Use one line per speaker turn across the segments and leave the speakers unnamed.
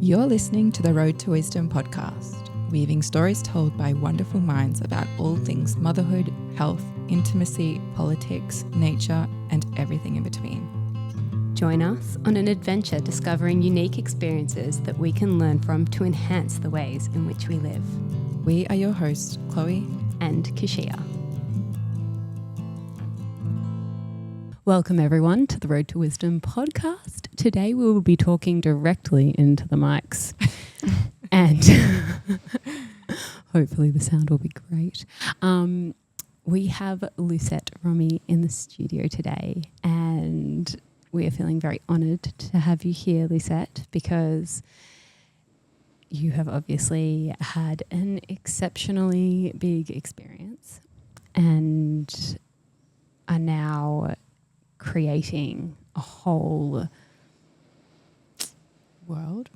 You're listening to the Road to Wisdom podcast, weaving stories told by wonderful minds about all things motherhood, health, intimacy, politics, nature, and everything in between.
Join us on an adventure discovering unique experiences that we can learn from to enhance the ways in which we live.
We are your hosts, Chloe
and Keshia. Welcome everyone to the Road to Wisdom podcast. Today we will be talking directly into the mics and hopefully the sound will be great. We have Lucette Romy in the studio today, and we are feeling very honoured to have you here, Lucette, because you have obviously had an exceptionally big experience and are now creating a whole world?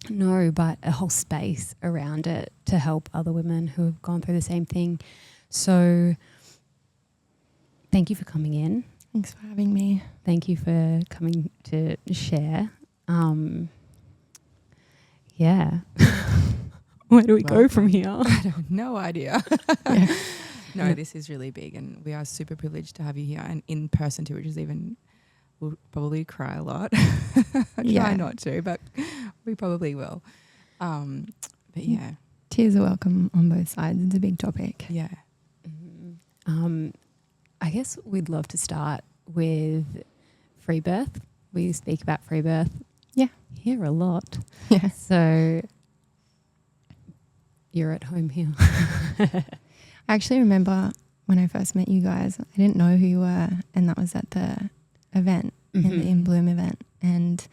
No, but a whole space around it to help other women who have gone through the same thing. So thank you for coming in.
Thanks for having me.
Thank you for coming to share. Yeah. Where do we go from here?
I have no idea.
Yeah.
No, this is really big, and we are super privileged to have you here and in person too, which is even, we'll probably cry a lot. Try not to, but we probably will. But yeah.
Tears are welcome on both sides. It's a big topic.
Yeah.
Mm-hmm. I guess we'd love to start with freebirth. We speak about freebirth.
Yeah.
Here a lot.
Yeah.
So you're at home here.
I actually remember when I first met you guys, I didn't know who you were, and that was at the event, in the In Bloom event. And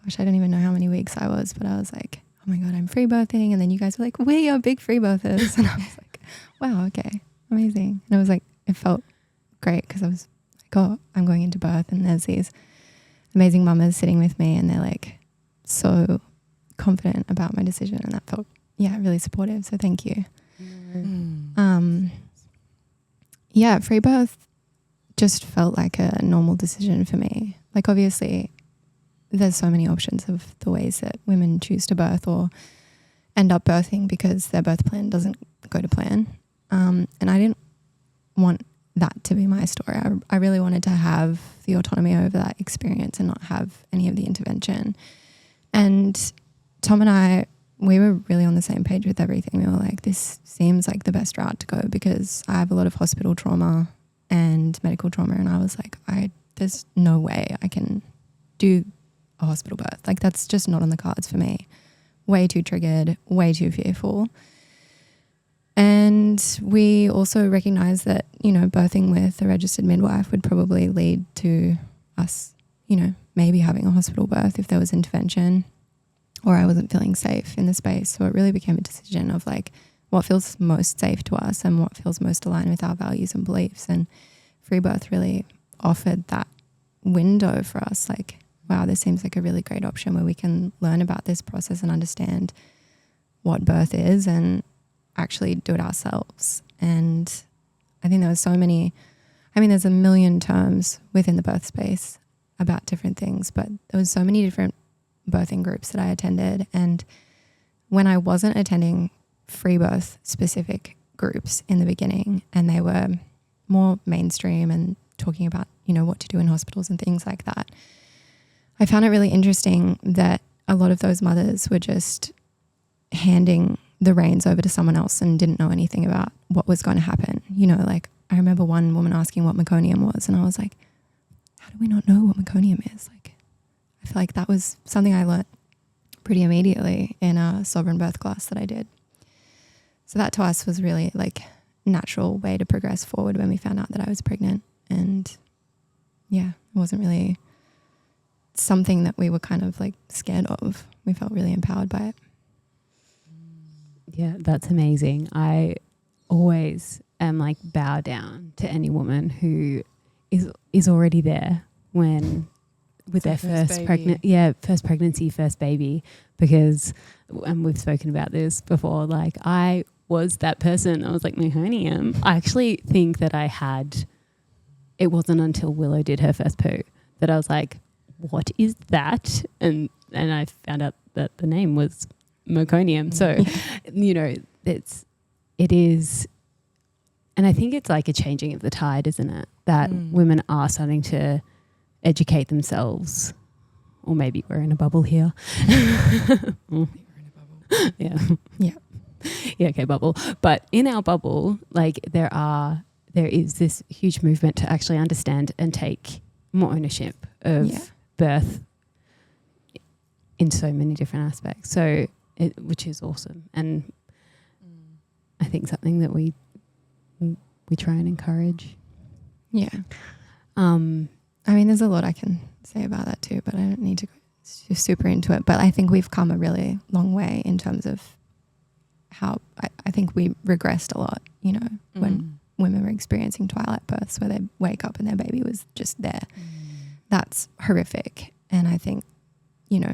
gosh, I don't even know how many weeks I was, but I was like, oh my God, I'm free birthing. And then you guys were like, we are big free birthers. And I was like, wow, okay, amazing. And I was like, it felt great because I was like, oh, I'm going into birth, and there's these amazing mamas sitting with me, and they're like so confident about my decision, and that felt, really supportive. So thank you. Free birth just felt like a normal decision for me. Like, obviously there's so many options of the ways that women choose to birth or end up birthing because their birth plan doesn't go to plan. And I didn't want that to be my story. I really wanted to have the autonomy over that experience and not have any of the intervention. And Tom and I, we were really on the same page with everything. We were like, this seems like the best route to go because I have a lot of hospital trauma and medical trauma. And I was like, there's no way I can do a hospital birth. Like, that's just not on the cards for me. Way too triggered, way too fearful. And we also recognized that, birthing with a registered midwife would probably lead to us, maybe having a hospital birth if there was intervention, or I wasn't feeling safe in the space. So it really became a decision of like what feels most safe to us and what feels most aligned with our values and beliefs. And free birth really offered that window for us. Like, wow, this seems like a really great option where we can learn about this process and understand what birth is and actually do it ourselves. And I think there's a million terms within the birth space about different things, but there was so many different birthing groups that I attended. And when I wasn't attending free birth specific groups in the beginning, and they were more mainstream and talking about, what to do in hospitals and things like that, I found it really interesting that a lot of those mothers were just handing the reins over to someone else and didn't know anything about what was going to happen. Like, I remember one woman asking what meconium was, and I was like, how do we not know what meconium is? Like, I feel like that was something I learnt pretty immediately in a sovereign birth class that I did. So that to us was really like natural way to progress forward when we found out that I was pregnant. And it wasn't really something that we were kind of like scared of. We felt really empowered by it.
Yeah, that's amazing. I always am like bow down to any woman who is already there with their first pregnancy, first baby, because, and we've spoken about this before, like I was that person. I was like, meconium. I actually think that it wasn't until Willow did her first poo that I was like, what is that? And I found out that the name was meconium. So, you know, it is, and I think it's like a changing of the tide, isn't it? That women are starting to educate themselves, or maybe we're in a bubble here. Yeah.
Yeah.
Yeah, okay, bubble. But in our bubble, like there is this huge movement to actually understand and take more ownership of birth in so many different aspects. So which is awesome. And I think something that we try and encourage.
Yeah. I mean, there's a lot I can say about that too, but I don't need to go super into it. But I think we've come a really long way in terms of how I think we regressed a lot, you know, when women were experiencing twilight births where they wake up and their baby was just there. That's horrific. And I think, you know,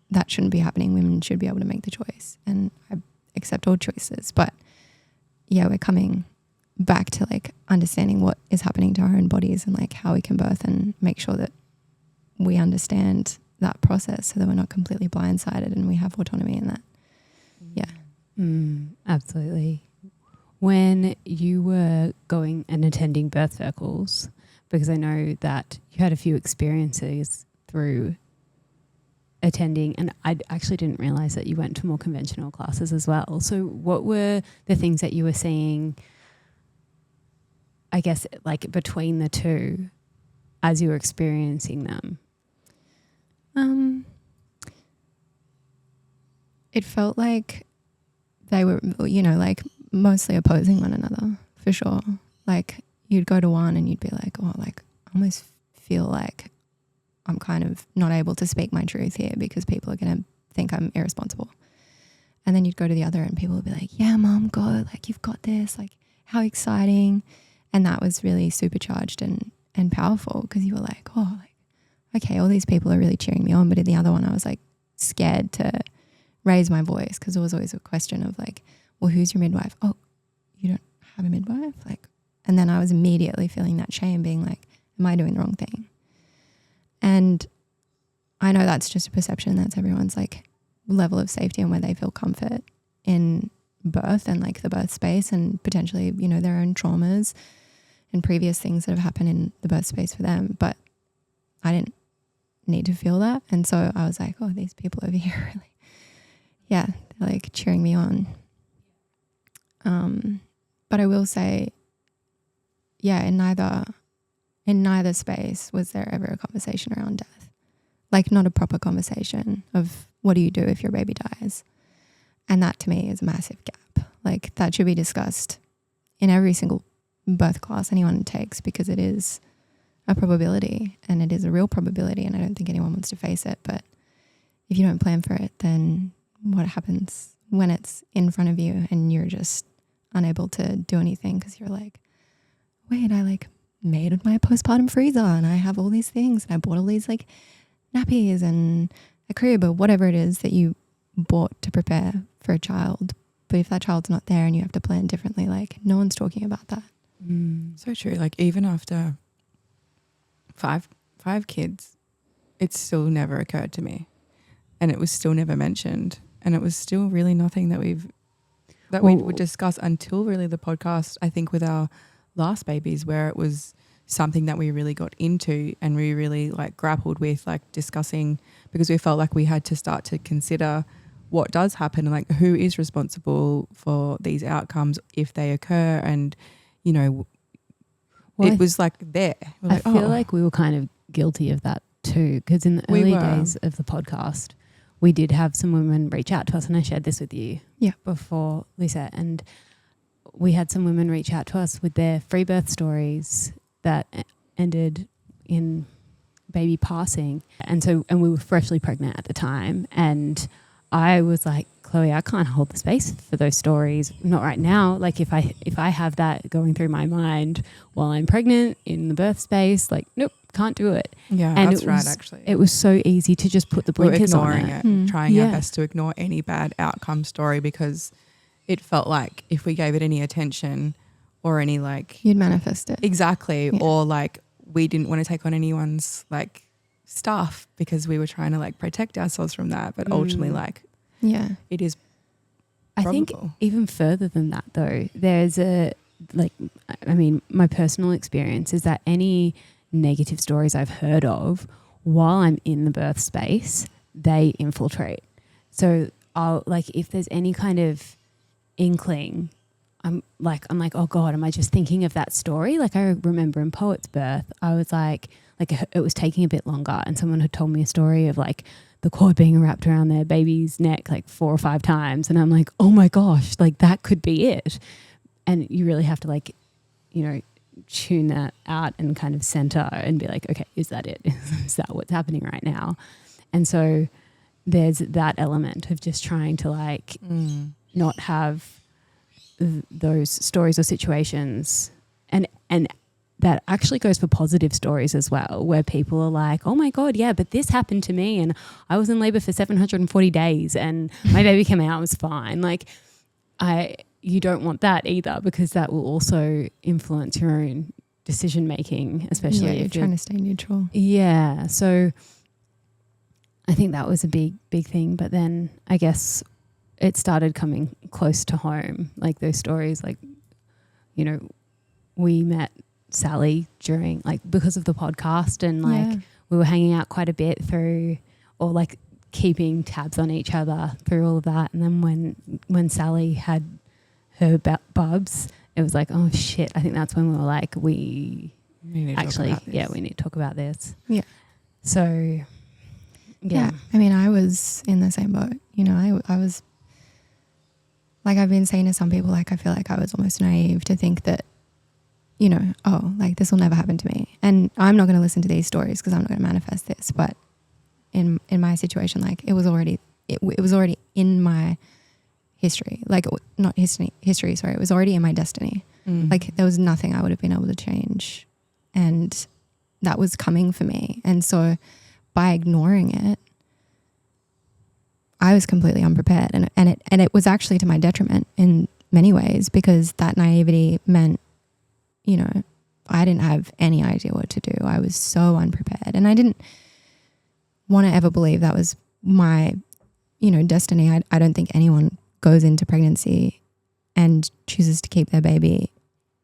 that shouldn't be happening. Women should be able to make the choice, and I accept all choices. But yeah, we're coming back to like understanding what is happening to our own bodies and like how we can birth, and make sure that we understand that process so that we're not completely blindsided and we have autonomy in that. Yeah.
Absolutely. When you were going and attending birth circles, because I know that you had a few experiences through attending, and I actually didn't realize that you went to more conventional classes as well. So what were the things that you were seeing, I guess, like between the two as you were experiencing them?
It felt like they were, you know, like mostly opposing one another, for sure. Like you'd go to one and you'd be like, oh, like I almost feel like I'm kind of not able to speak my truth here because people are going to think I'm irresponsible. And then you'd go to the other and people would be like, yeah, mom, go, like you've got this, like how exciting. And that was really supercharged and powerful, because you were like, oh, like, okay, all these people are really cheering me on. But in the other one, I was like scared to raise my voice, because there was always a question of like, well, who's your midwife? Oh, you don't have a midwife? Like, and then I was immediately feeling that shame, being like, am I doing the wrong thing? And I know that's just a perception. That's everyone's like level of safety and where they feel comfort in birth and like the birth space, and potentially, you know, their own traumas and previous things that have happened in the birth space for them. But I didn't need to feel that. And so I was like, oh, these people over here really, yeah, they're like cheering me on. But I will say, yeah, in neither space was there ever a conversation around death. Like not a proper conversation of what do you do if your baby dies? And that to me is a massive gap. Like that should be discussed in every single birth class anyone takes, because it is a probability, and it is a real probability, and I don't think anyone wants to face it. But if you don't plan for it, then what happens when it's in front of you and you're just unable to do anything because you're like, wait, I like made my postpartum freezer and I have all these things and I bought all these like nappies and a crib or whatever it is that you bought to prepare for a child. But if that child's not there and you have to plan differently, like no one's talking about that.
So true. Like even after five kids, it still never occurred to me, and it was still never mentioned, and it was still really nothing that we would discuss until really the podcast, I think, with our last babies, where it was something that we really got into and we really like grappled with, like discussing, because we felt like we had to start to consider what does happen and like who is responsible for these outcomes if they occur. And you know, it was like there.
I feel like we were kind of guilty of that too, because in the early days of the podcast, we did have some women reach out to us, and I shared this with you before, Lucette, and we had some women reach out to us with their free birth stories that ended in baby passing. And we were freshly pregnant at the time, and I was like, Chloe, I can't hold the space for those stories. Not right now. Like if I have that going through my mind while I'm pregnant in the birth space, like, nope, can't do it.
Yeah,
and
that's right, actually.
It was so easy to just put the blinkers on it.
Trying our best to ignore any bad outcome story, because it felt like if we gave it any attention or any like...
You'd manifest it.
Exactly. Yeah. Or like we didn't want to take on anyone's like stuff because we were trying to like protect ourselves from that. But ultimately, like, it is
I think even further than that though, there's my personal experience is that any negative stories I've heard of while I'm in the birth space, they infiltrate. So I'll like, if there's any kind of inkling, I'm like, oh God, am I just thinking of that story? Like I remember in Poet's birth, I was like it was taking a bit longer and someone had told me a story of like the cord being wrapped around their baby's neck like 4 or 5 times. And I'm like, oh my gosh, like that could be it. And you really have to like, you know, tune that out and kind of center and be like, okay, is that it? Is that what's happening right now? And so there's that element of just trying to like not have those stories or situations, and that actually goes for positive stories as well, where people are like, oh my God, yeah, but this happened to me and I was in labor for 740 days and my baby came out, it was fine. Like you don't want that either, because that will also influence your own decision making, especially
if you're trying to stay neutral.
Yeah. So I think that was a big thing. But then I guess it started coming close to home, like those stories, like, you know, we met Sally during like because of the podcast, and like we were hanging out quite a bit through, or like keeping tabs on each other through all of that. And then when Sally had her bubs, it was like, oh shit, I think that's when we were like, we need to talk about this. Yeah. So yeah.
I mean, I was in the same boat. You know, I was like, I've been saying to some people, like, I feel like I was almost naive to think that, you know, oh, like this will never happen to me. And I'm not going to listen to these stories because I'm not going to manifest this. But in my situation, like it was already in my history, like not history, sorry. It was already in my destiny. Like there was nothing I would have been able to change. And that was coming for me. And so by ignoring it, I was completely unprepared. And it was actually to my detriment in many ways, because that naivety meant, you know, I didn't have any idea what to do. I was so unprepared. And I didn't want to ever believe that was my, you know, destiny. I don't think anyone goes into pregnancy and chooses to keep their baby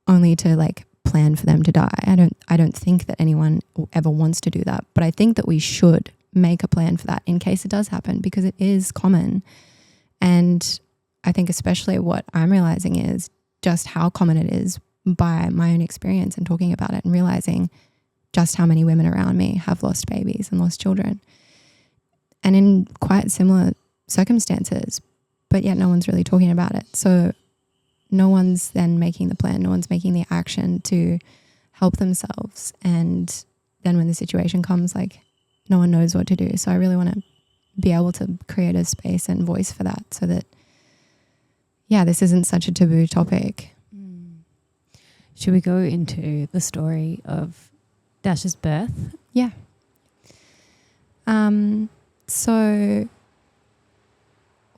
only to like plan for them to die. I don't think that anyone ever wants to do that. But I think that we should make a plan for that in case it does happen, because it is common. And I think especially what I'm realizing is just how common it is by my own experience and talking about it and realizing just how many women around me have lost babies and lost children, and in quite similar circumstances, but yet no one's really talking about it. So no one's then making the plan, no one's making the action to help themselves. And then when the situation comes, like no one knows what to do. So I really want to be able to create a space and voice for that, so that, yeah, this isn't such a taboo topic.
Should we go into the story of Dash's birth?
Yeah. So,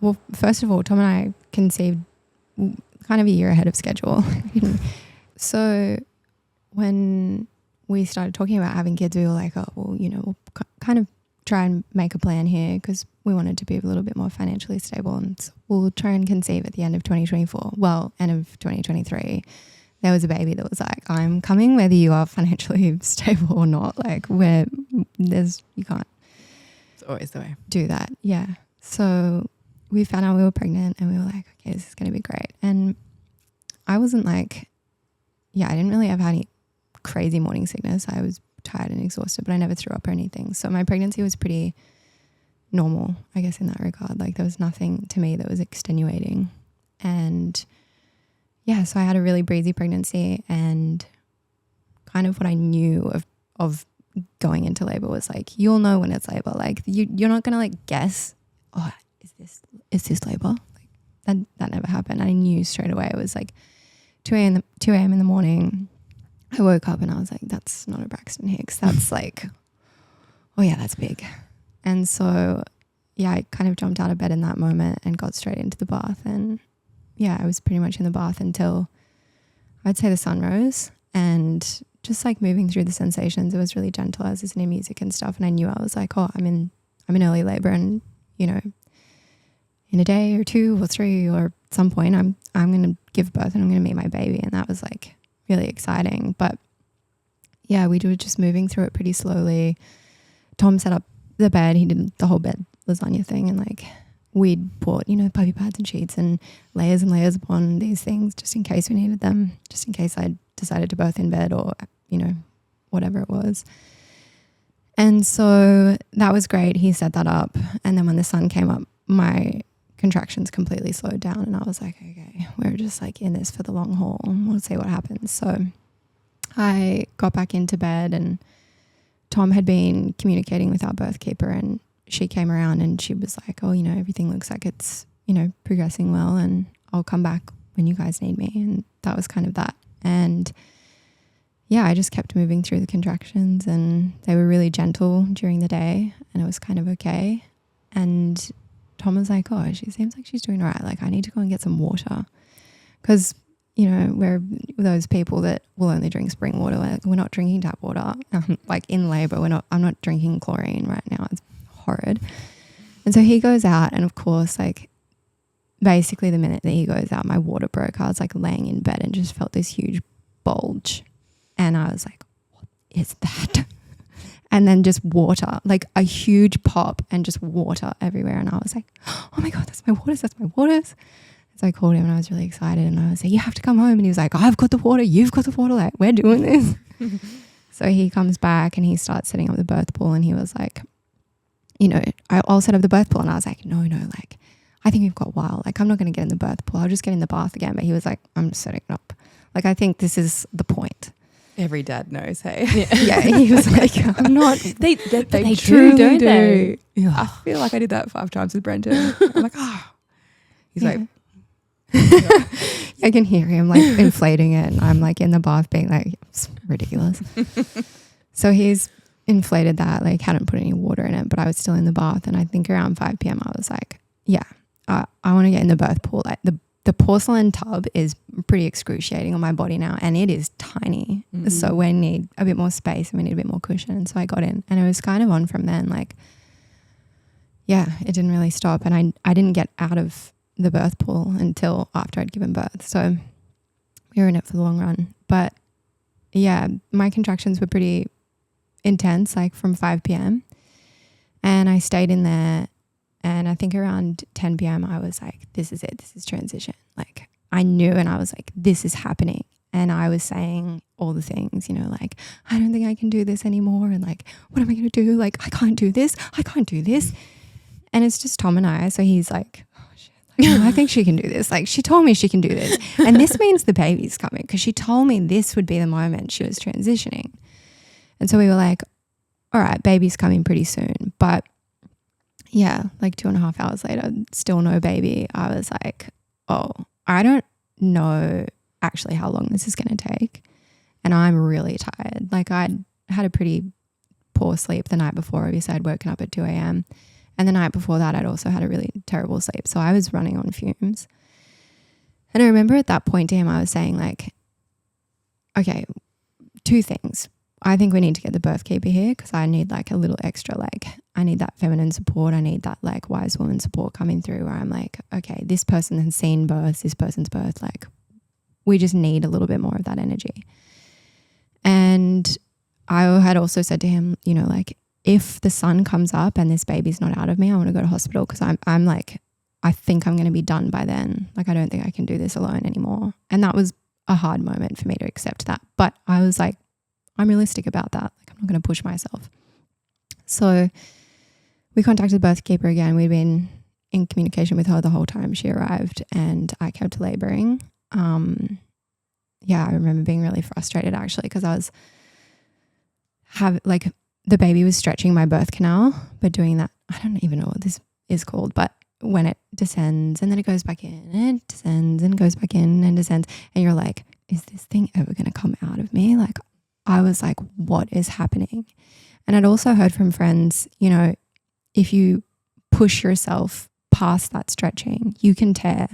well, first of all, Tom and I conceived kind of a year ahead of schedule. So when we started talking about having kids, we were like, oh, well, you know, we'll kind of try and make a plan here, because we wanted to be a little bit more financially stable, and so we'll try and conceive at the end of 2024. Well, end of 2023. There was a baby that was like, I'm coming whether you are financially stable or not. Like you can't.
It's always the way.
Do that. Yeah. So we found out we were pregnant and we were like, okay, this is going to be great. And I wasn't like, I didn't really have any crazy morning sickness. I was tired and exhausted, but I never threw up or anything. So my pregnancy was pretty normal, I guess, in that regard. Like there was nothing to me that was extenuating. And yeah, so I had a really breezy pregnancy, and kind of what I knew of going into labor was like, you'll know when it's labor. Like you're not going to like guess, oh, is this labor? Like that never happened. I knew straight away. It was like 2 a.m. in the morning. I woke up and I was like, that's not a Braxton Hicks. That's like, oh yeah, that's big. And so, yeah, I kind of jumped out of bed in that moment and got straight into the bath. And yeah, I was pretty much in the bath until I'd say the sun rose. and just like moving through the sensations. It was really gentle. I was listening to music and stuff, and I knew I was like, oh, I'm in early labor, and you know, in a day or 2 or 3 or at some point I'm going to give birth and I'm going to meet my baby. And that was like really exciting. But yeah, we were just moving through it pretty slowly. Tom set up the bed. He did the whole bed lasagna thing, and like we'd bought, you know, puppy pads and sheets and layers upon these things just in case we needed them, just in case I decided to birth in bed or, you know, whatever it was. And so that was great. He set that up. And then when the sun came up, my contractions completely slowed down, and I was like, okay, we're just like in this for the long haul. We'll see what happens. So I got back into bed, and Tom had been communicating with our birth keeper, and she came around and she was like, oh, you know, everything looks like it's, you know, progressing well, and I'll come back when you guys need me. And that was kind of that. And yeah, I just kept moving through the contractions, and they were really gentle during the day, and it was kind of okay. And Tom was like, oh, she seems like she's doing all right. Like, I need to go and get some water. Because, you know, we're those people that will only drink spring water. Like, we're not drinking tap water. Like in labor, I'm not drinking chlorine right now. It's horrid. And so he goes out, and of course, like, basically the minute that he goes out, my water broke. I was like laying in bed and just felt this huge bulge. And I was like, what is that? And then just water, like a huge pop and just water everywhere. And I was like, oh my God, that's my waters. So I called him, and I was really excited, and I was like, you have to come home. And he was like, I've got the water, you've got the water, like we're doing this. So he comes back and he starts setting up the birth pool, and he was like, you know, I'll set up the birth pool. And I was like, no, like I think we've got a while. Like, I'm not going to get in the birth pool. I'll just get in the bath again. But he was like, I'm just setting it up. Like, I think this is the point.
Every dad knows, hey?
Yeah, he was like, I'm not.
They
truly
don't
do.
they?
Yeah.
I feel like I did that 5 times with Brenton. I'm like, He's like,
I can hear him like inflating it, and I'm like in the bath being like, it's ridiculous. So he's inflated that, like hadn't put any water in it, but I was still in the bath. And I think around 5 p.m. I was like, yeah, I want to get in the birth pool. Like the porcelain tub is pretty excruciating on my body now, and it is tiny. Mm-hmm. So we need a bit more space and we need a bit more cushion. And so I got in, and it was kind of on from then. Like, yeah, it didn't really stop. And I didn't get out of the birth pool until after I'd given birth. So we were in it for the long run. But yeah, my contractions were pretty intense, like from 5 p.m. And I stayed in there, and I think around 10 p.m. I was like, this is it. This is transition. Like, I knew, and I was like, this is happening. And I was saying all the things, you know, like, I don't think I can do this anymore. And like, what am I going to do? Like, I can't do this. I can't do this. And it's just Tom and I. So he's like, oh shit, like, I think she can do this. Like, she told me she can do this. And this means the baby's coming, because she told me this would be the moment she was transitioning. And so we were like, all right, baby's coming pretty soon. But yeah, like 2.5 hours later, still no baby. I was like, oh, I don't know actually how long this is going to take. And I'm really tired. Like, I'd had a pretty poor sleep the night before. Obviously, I'd woken up at 2 a.m. And the night before that, I'd also had a really terrible sleep. So I was running on fumes. And I remember at that point to him, I was saying like, okay, 2 things. I think we need to get the birth keeper here, because I need like a little extra, like I need that feminine support. I need that like wise woman support coming through, where I'm like, okay, this person has seen births, this person's birth, like we just need a little bit more of that energy. And I had also said to him, you know, like, if the sun comes up and this baby's not out of me, I want to go to hospital, because I'm like, I think I'm going to be done by then. Like, I don't think I can do this alone anymore. And that was a hard moment for me to accept that. But I was like, I'm realistic about that. Like, I'm not going to push myself. So we contacted the birth keeper again. We'd been in communication with her the whole time she arrived, and I kept laboring. Yeah, I remember being really frustrated actually, because I was the baby was stretching my birth canal, but doing that, I don't even know what this is called, but when it descends and then it goes back in and it descends and goes back in and descends, and you're like, is this thing ever going to come out of me? Like, I was like, what is happening? And I'd also heard from friends, you know, if you push yourself past that stretching, you can tear,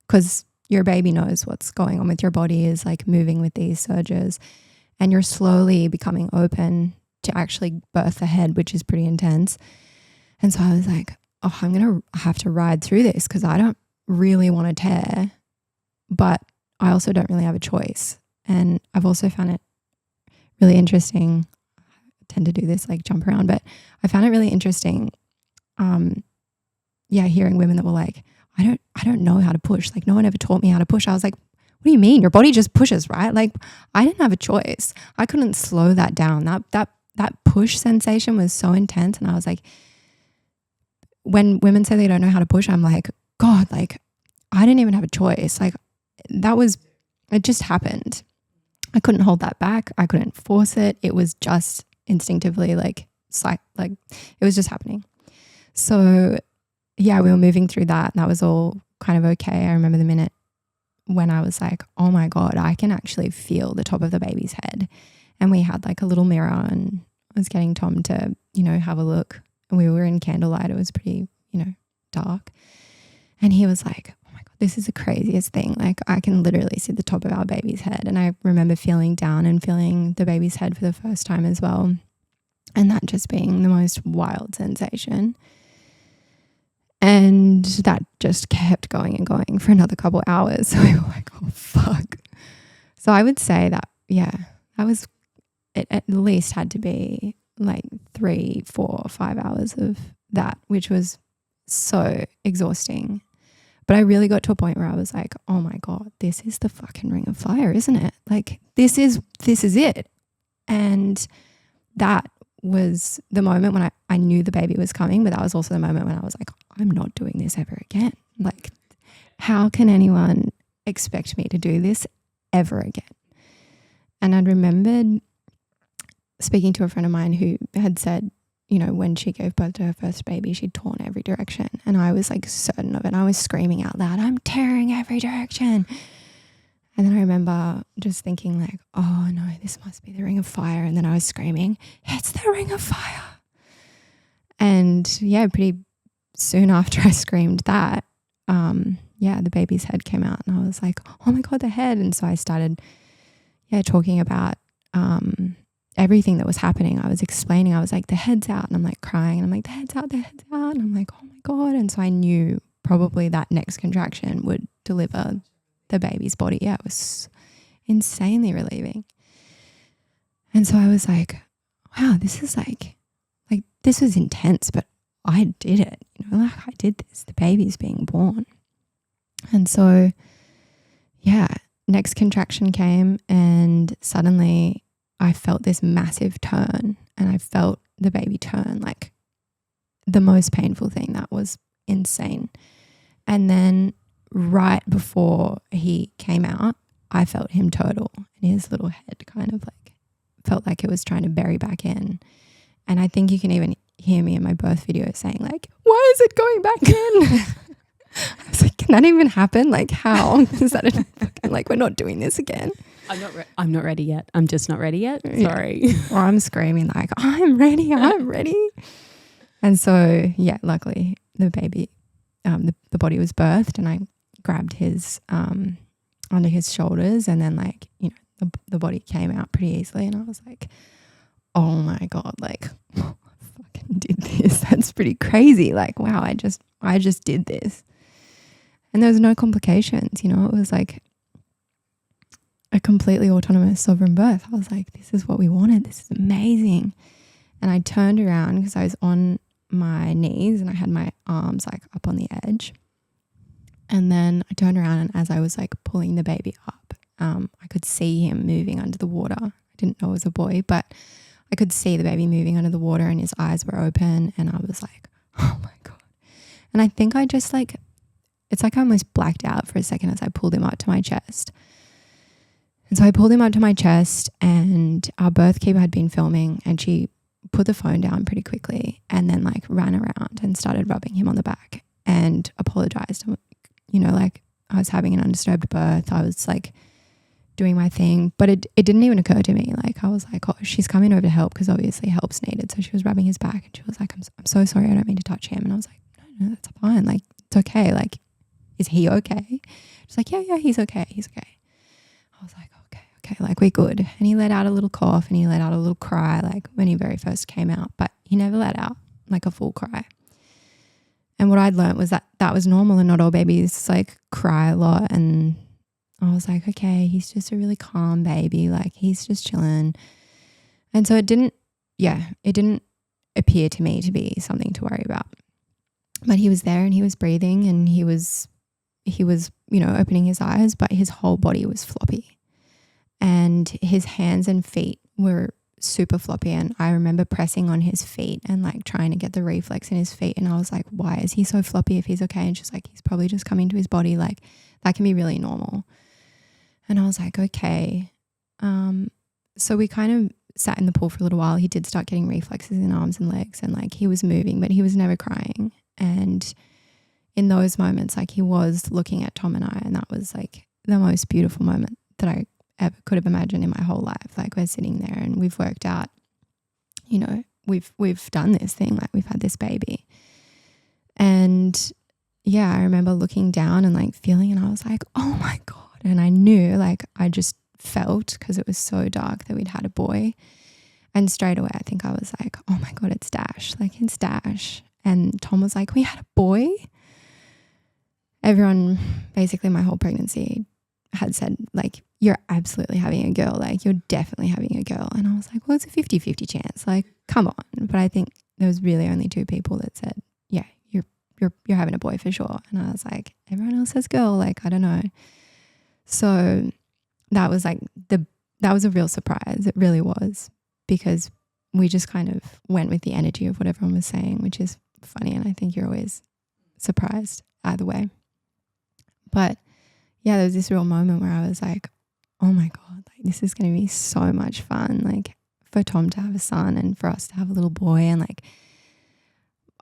because your baby knows what's going on with your body, is like moving with these surges. and you're slowly becoming open to actually birth the head, which is pretty intense. And so I was like, oh, I'm going to have to ride through this because I don't really want to tear, but I also don't really have a choice. And I've also found it really interesting. I tend to do this, like jump around, but I found it really interesting. Hearing women that were like, I don't know how to push. Like no one ever taught me how to push. I was like, what do you mean? Your body just pushes, right? Like I didn't have a choice. I couldn't slow that down. That push sensation was so intense. And I was like, when women say they don't know how to push, I'm like, God, like I didn't even have a choice. Like it just happened. I couldn't hold that back. I couldn't force it. It was just instinctively like it was just happening. So yeah, we were moving through that and that was all kind of okay. I remember the minute when I was like, oh my God, I can actually feel the top of the baby's head. And we had like a little mirror and I was getting Tom to, have a look. And we were in candlelight. It was pretty, dark. And he was like, oh my God, this is the craziest thing. Like I can literally see the top of our baby's head. And I remember feeling down and feeling the baby's head for the first time as well. And that just being the most wild sensation. And that just kept going and going for another couple hours. So we were like, oh, fuck. So I would say that, that was, it at least had to be like 3, 4, 5 hours of that, which was so exhausting. But I really got to a point where I was like, oh my God, this is the fucking ring of fire, isn't it? Like this is it. And that was the moment when I knew the baby was coming, but that was also the moment when I was like, I'm not doing this ever again. Like, how can anyone expect me to do this ever again? And I remembered speaking to a friend of mine who had said, when she gave birth to her first baby, she'd torn every direction. And I was like certain of it. I was screaming out loud, I'm tearing every direction. And then I remember just thinking like, oh no, this must be the ring of fire. And then I was screaming, it's the ring of fire. And pretty soon after I screamed that, the baby's head came out and I was like, oh my God, the head. And so I started, talking about everything that was happening. I was explaining, I was like, the head's out. And I'm like crying and I'm like, the head's out. And I'm like, oh my God. And so I knew probably that next contraction would deliver the baby's body. Yeah, it was insanely relieving. And so I was like, wow, this is like this was intense, but I did it. I did this. The baby's being born. And so, next contraction came and suddenly I felt this massive turn and I felt the baby turn, like the most painful thing. That was insane. And then right before he came out, I felt him turtle and his little head kind of like felt like it was trying to bury back in. And I think you can even hear me in my birth video saying like, why is it going back in? I was like, can that even happen? Like how? Is that like, we're not doing this again.
I'm not ready yet. I'm just not ready yet. Sorry.
Yeah. Or I'm screaming like, I'm ready. And so, luckily the baby, the body was birthed and I grabbed his under his shoulders and then the body came out pretty easily and I was like, oh my God, like I fucking did this. That's pretty crazy. Like, wow, I just did this. And there was no complications, it was like a completely autonomous sovereign birth. I was like, this is what we wanted. This is amazing. And I turned around because I was on my knees and I had my arms like up on the edge. And then I turned around and as I was like pulling the baby up, I could see him moving under the water. I didn't know it was a boy, but I could see the baby moving under the water and his eyes were open and I was like, oh my God. And I think I just it's like I almost blacked out for a second as I pulled him up to my chest. And so I pulled him up to my chest and our birth keeper had been filming and she put the phone down pretty quickly and then ran around and started rubbing him on the back and apologized. I was having an undisturbed birth. I was doing my thing, but it didn't even occur to me. I was like, oh, she's coming over to help because obviously help's needed. So she was rubbing his back and she was like, I'm so sorry. I don't mean to touch him. And I was like, no, that's fine. It's okay. Is he okay? She's like, yeah, he's okay. He's okay. I was like, okay. okay, like we're good. And he let out a little cough and he let out a little cry, like when he very first came out, but he never let out like a full cry. And what I'd learned was that that was normal and not all babies like cry a lot. And I was like, okay, he's just a really calm baby. Like he's just chilling. And so it didn't appear to me to be something to worry about. But he was there and he was breathing and he was, opening his eyes, but his whole body was floppy. And his hands and feet were super floppy. And I remember pressing on his feet and like trying to get the reflex in his feet. And I was like, why is he so floppy if he's okay? And she's like, he's probably just coming to his body. Like that can be really normal. And I was like, okay. So we kind of sat in the pool for a little while. He did start getting reflexes in arms and legs and like he was moving, but he was never crying. And in those moments, like he was looking at Tom and I, and that was like the most beautiful moment that I ever could have imagined in my whole life. Like we're sitting there and we've worked out, we've done this thing, like we've had this baby. And yeah, I remember looking down and like feeling, and I was like, oh my God. And I knew, like I just felt, because it was so dark, that we'd had a boy. And straight away, I think I was like, oh my God, it's Dash. Like it's Dash. And Tom was like, we had a boy. Everyone, basically my whole pregnancy had said like, you're absolutely having a girl. Like you're definitely having a girl. And I was like, well, it's a 50-50 chance. Like, come on. But I think there was really only 2 people that said, yeah, you're having a boy for sure. And I was like, everyone else has girl. Like, I don't know. So that was like that was a real surprise. It really was, because we just kind of went with the energy of what everyone was saying, which is funny. And I think you're always surprised either way. But yeah, there was this real moment where I was like, oh my God, like this is going to be so much fun. Like for Tom to have a son and for us to have a little boy. And like,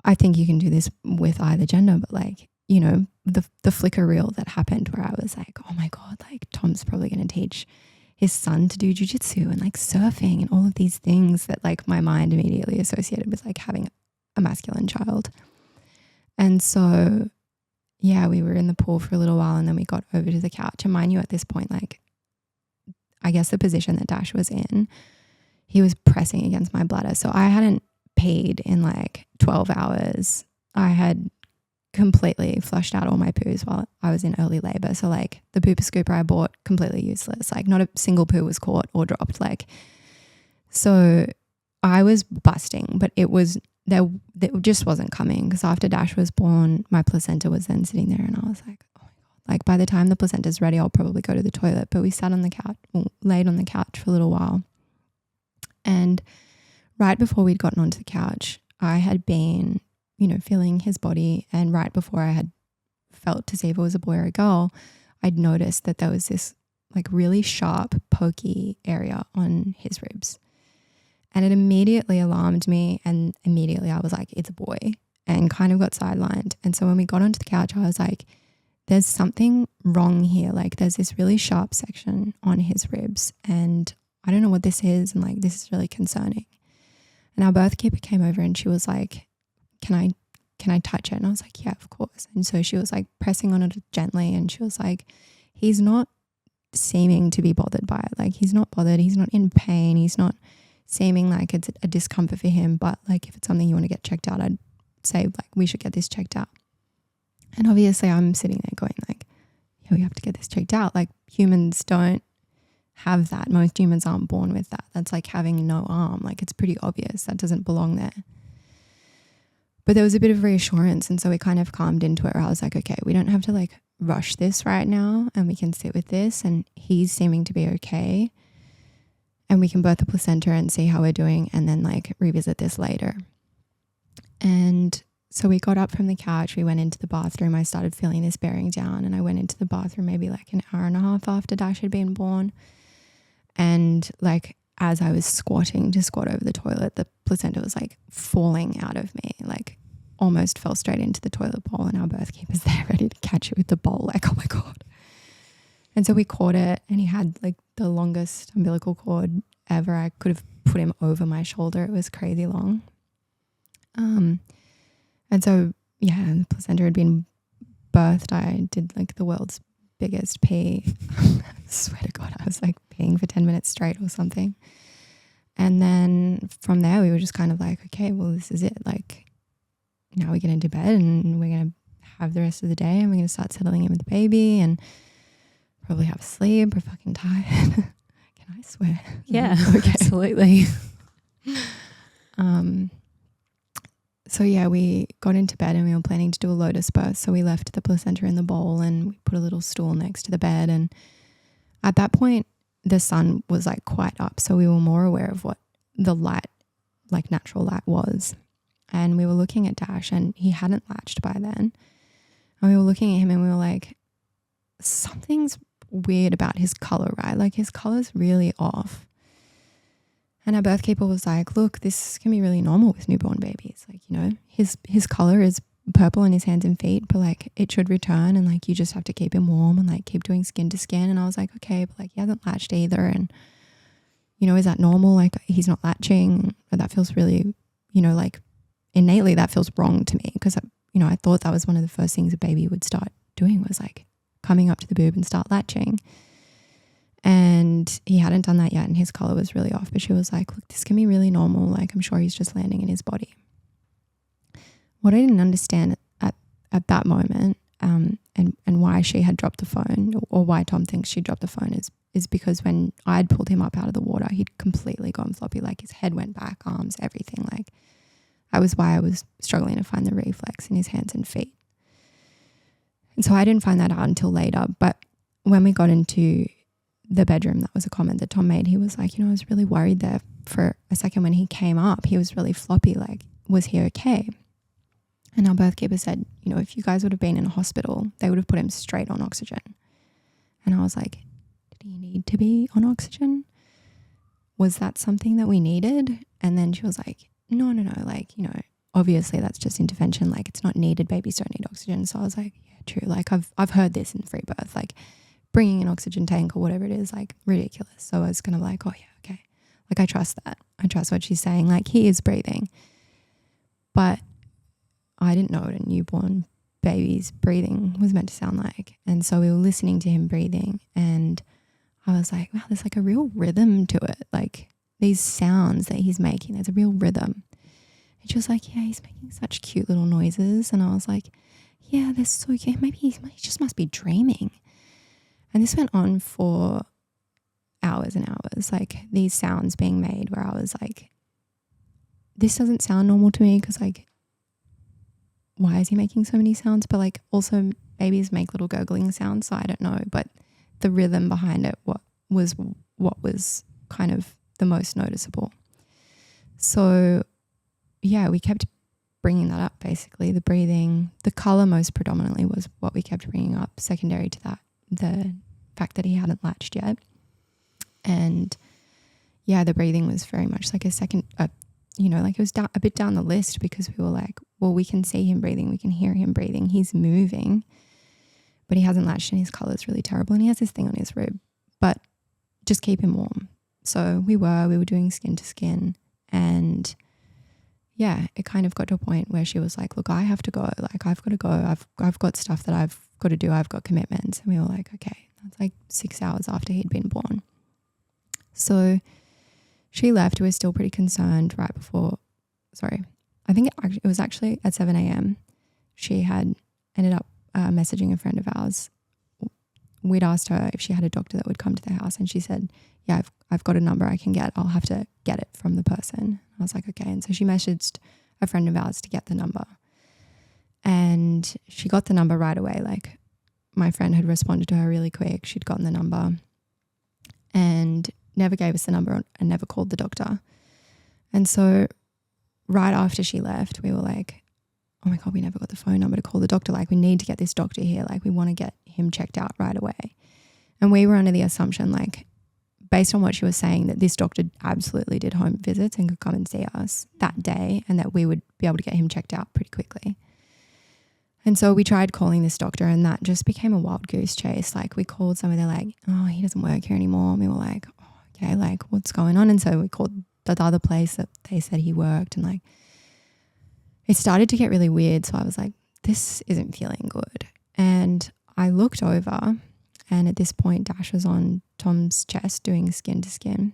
I think you can do this with either gender, but like, the flicker reel that happened where I was like, oh my God, like Tom's probably going to teach his son to do jiu-jitsu and like surfing and all of these things that like my mind immediately associated with like having a masculine child. And so yeah, we were in the pool for a little while and then we got over to the couch. And mind you, at this point, like, I guess the position that Dash was in, he was pressing against my bladder. So I hadn't peed in like 12 hours. I had completely flushed out all my poos while I was in early labor. So like the pooper scooper I bought, completely useless. Like not a single poo was caught or dropped. Like, so I was busting, but it just wasn't coming, because after Dash was born, my placenta was then sitting there and I was like, oh my God, like by the time the placenta's ready, I'll probably go to the toilet. But we sat on the couch, laid on the couch for a little while. And right before we'd gotten onto the couch, I had been, feeling his body. And right before I had felt to see if it was a boy or a girl, I'd noticed that there was this like really sharp, pokey area on his ribs. And it immediately alarmed me, and immediately I was like, it's a boy, and kind of got sidelined. And so when we got onto the couch, I was like, there's something wrong here. Like there's this really sharp section on his ribs and I don't know what this is. And like, this is really concerning. And our birth keeper came over and she was like, can I touch it? And I was like, yeah, of course. And so she was like pressing on it gently and she was like, he's not seeming to be bothered by it. Like he's not bothered. He's not in pain. He's not seeming like it's a discomfort for him. But like if it's something you want to get checked out, I'd say like we should get this checked out. And obviously I'm sitting there going like, yeah, we have to get this checked out. Like humans don't have that. Most humans aren't born with that. That's like having no arm. Like it's pretty obvious that doesn't belong there. But there was a bit of reassurance. And so we kind of calmed into it where I was like, okay, we don't have to like rush this right now and we can sit with this. And he's seeming to be okay. And we can birth the placenta and see how we're doing and then like revisit this later. And so we got up from the couch, we went into the bathroom. I started feeling this bearing down and I went into the bathroom maybe like an hour and a half after Dash had been born. And like as I was squatting to squat over the toilet, the placenta was like falling out of me, like almost fell straight into the toilet bowl, and our birth keeper's there ready to catch it with the bowl. Like, oh my God. And so we caught it and he had like the longest umbilical cord ever. I could have put him over my shoulder. It was crazy long. And so, yeah, the placenta had been birthed. I did like the world's biggest pee. swear to God, I was like peeing for 10 minutes straight or something. And then from there we were just kind of like, okay, well, this is it. Like, now we get into bed and we're going to have the rest of the day and we're going to start settling in with the baby and probably have a sleep. We're fucking tired. Can I swear?
Yeah,
okay.
absolutely.
So yeah, we got into bed and we were planning to do a lotus birth. So we left the placenta in the bowl and we put a little stool next to the bed. And at that point, the sun was like quite up. So we were more aware of what the light, like natural light was. And we were looking at Dash and he hadn't latched by then. And we were looking at him and we were like, something's weird about his color, right? Like his color's really off. And our birth keeper was like, look, this can be really normal with newborn babies. Like, you know, his color is purple in his hands and feet, but like it should return and like you just have to keep him warm and like keep doing skin to skin. And I was like, okay, but like he hasn't latched either. And, you know, is that normal? Like he's not latching. But that feels really, you know, like innately that feels wrong to me because, you know, I thought that was one of the first things a baby would start doing was like coming up to the boob and start latching. And he hadn't done that yet and his color was really off. But she was like, look, this can be really normal. Like I'm sure he's just landing in his body. What I didn't understand at that moment and why she had dropped the phone or why Tom thinks she dropped the phone is because when I'd pulled him up out of the water, he'd completely gone floppy. Like his head went back, arms, everything. Like that was why I was struggling to find the reflex in his hands and feet. And so I didn't find that out until later. But when we got into the bedroom, that was a comment that Tom made. He was like, you know, I was really worried there for a second when he came up. He was really floppy. Like, was he okay? And our birth keeper said, you know, if you guys would have been in a hospital, they would have put him straight on oxygen. And I was like, did he need to be on oxygen? Was that something that we needed? And then she was like, no. Like, you know, obviously that's just intervention. Like it's not needed. Babies don't need oxygen. So I was like, yeah, true. Like I've heard this in free birth, like bringing an oxygen tank or whatever it is, like ridiculous. So I was kind of like, oh yeah, okay. Like I trust that. I trust what she's saying. Like he is breathing. But I didn't know what a newborn baby's breathing was meant to sound like. And so we were listening to him breathing and I was like, wow, there's like a real rhythm to it. Like these sounds that he's making, there's a real rhythm. And she was like, yeah, he's making such cute little noises. And I was like, yeah, they're so cute. Maybe he just must be dreaming. And this went on for hours and hours, like these sounds being made where I was like, this doesn't sound normal to me because like, why is he making so many sounds? But like also babies make little gurgling sounds, so I don't know. But the rhythm behind it what was kind of the most noticeable. So yeah, we kept bringing that up basically. The breathing, the color most predominantly was what we kept bringing up. Secondary to that, the fact that he hadn't latched yet. And yeah, the breathing was very much like a second, you know, like it was a bit down the list because we were like, well, we can see him breathing. We can hear him breathing. He's moving, but he hasn't latched and his color is really terrible. And he has this thing on his rib, but just keep him warm. So we were doing skin to skin. And yeah, it kind of got to a point where she was like, look, I have to go. Like, I've got to go. I've got stuff that I've got to do. I've got commitments. And we were like, okay, that's like 6 hours after he'd been born. So she left. We were still pretty concerned right before, I think it was actually at 7 a.m. She had ended up messaging a friend of ours. We'd asked her if she had a doctor that would come to the house and she said, yeah, I've got a number I can get. I'll have to get it from the person. I was like, okay. And so she messaged a friend of ours to get the number. And she got the number right away. Like my friend had responded to her really quick. She'd gotten the number and never gave us the number and never called the doctor. And so right after she left, we were like, oh my God, we never got the phone number to call the doctor. Like we need to get this doctor here. Like we want to get him checked out right away. And we were under the assumption, like based on what she was saying, that this doctor absolutely did home visits and could come and see us that day and that we would be able to get him checked out pretty quickly. And so we tried calling this doctor and that just became a wild goose chase. Like we called somebody, they're like, oh, he doesn't work here anymore. And we were like, oh, okay, like what's going on? And so we called the other place that they said he worked and like it started to get really weird. So I was like, this isn't feeling good. And I looked over And at this point, Dash was on Tom's chest doing skin to skin.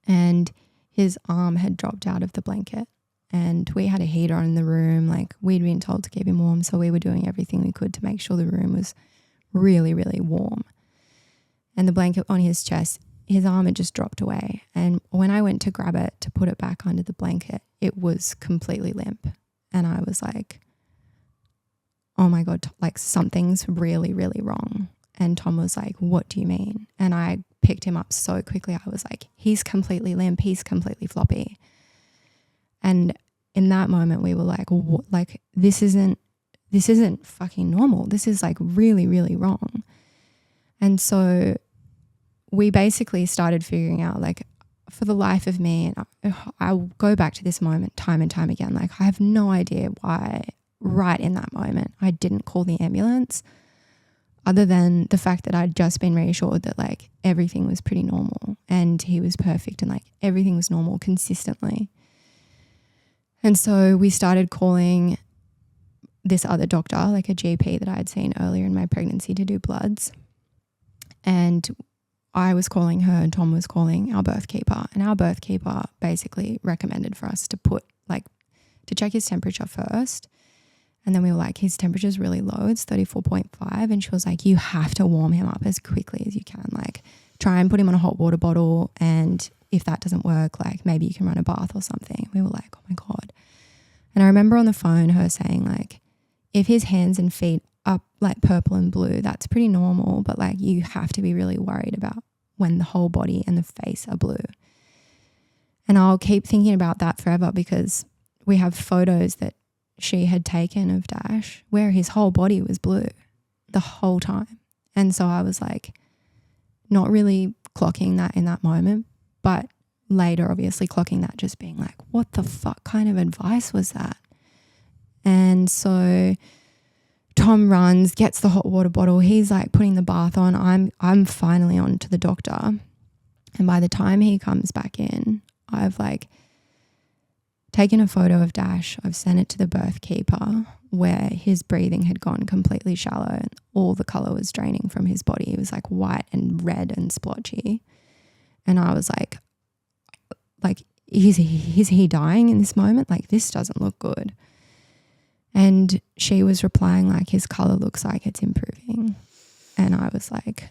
And his arm had dropped out of the blanket. And we had a heater in the room. Like, we'd been told to keep him warm. So we were doing everything we could to make sure the room was really, really warm. And the blanket on his chest, his arm had just dropped away. And when I went to grab it to put it back under the blanket, it was completely limp. And I was like, oh my God, like something's really, really wrong. And Tom was like, what do you mean? And I picked him up so quickly. I was like, he's completely limp. He's completely floppy. And in that moment we were like, what? Like, this isn't fucking normal. This is like really, really wrong. And so we basically started figuring out, like, for the life of me, and I'll go back to this moment time and time again. Like, I have no idea why right in that moment I didn't call the ambulance, other than the fact that I'd just been reassured that like everything was pretty normal and he was perfect and like everything was normal consistently. And so we started calling this other doctor, like a GP that I had seen earlier in my pregnancy, to do bloods. And I was calling her and Tom was calling our birth keeper. And our birth keeper basically recommended for us to to check his temperature first. And then we were like, his temperature's really low. It's 34.5. And she was like, you have to warm him up as quickly as you can. Like, try and put him on a hot water bottle. And if that doesn't work, like, maybe you can run a bath or something. We were like, oh my God. And I remember on the phone her saying, like, if his hands and feet are like purple and blue, that's pretty normal. But like, you have to be really worried about when the whole body and the face are blue. And I'll keep thinking about that forever, because we have photos that she had taken of Dash where his whole body was blue the whole time. And so I was like, not really clocking that in that moment, but later obviously clocking that, just being like, what the fuck kind of advice was that? And so Tom runs, gets the hot water bottle. He's like putting the bath on. I'm finally on to the doctor. And by the time he comes back in, I've like taken a photo of Dash. I've sent it to the birth keeper, where his breathing had gone completely shallow and all the colour was draining from his body. It was like white and red and splotchy. And I was like, is he dying in this moment? Like, this doesn't look good. And she was replying like, his colour looks like it's improving. And I was like,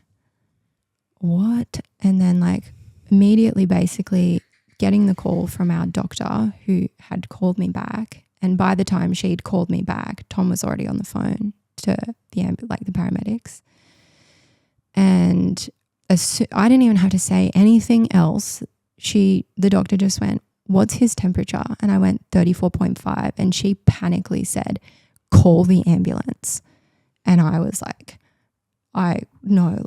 what? And then like immediately basically getting the call from our doctor, who had called me back. And by the time she'd called me back, Tom was already on the phone to the paramedics. And I didn't even have to say anything else. The doctor just went, what's his temperature? And I went 34.5. And she panically said, call the ambulance. And I was like, no,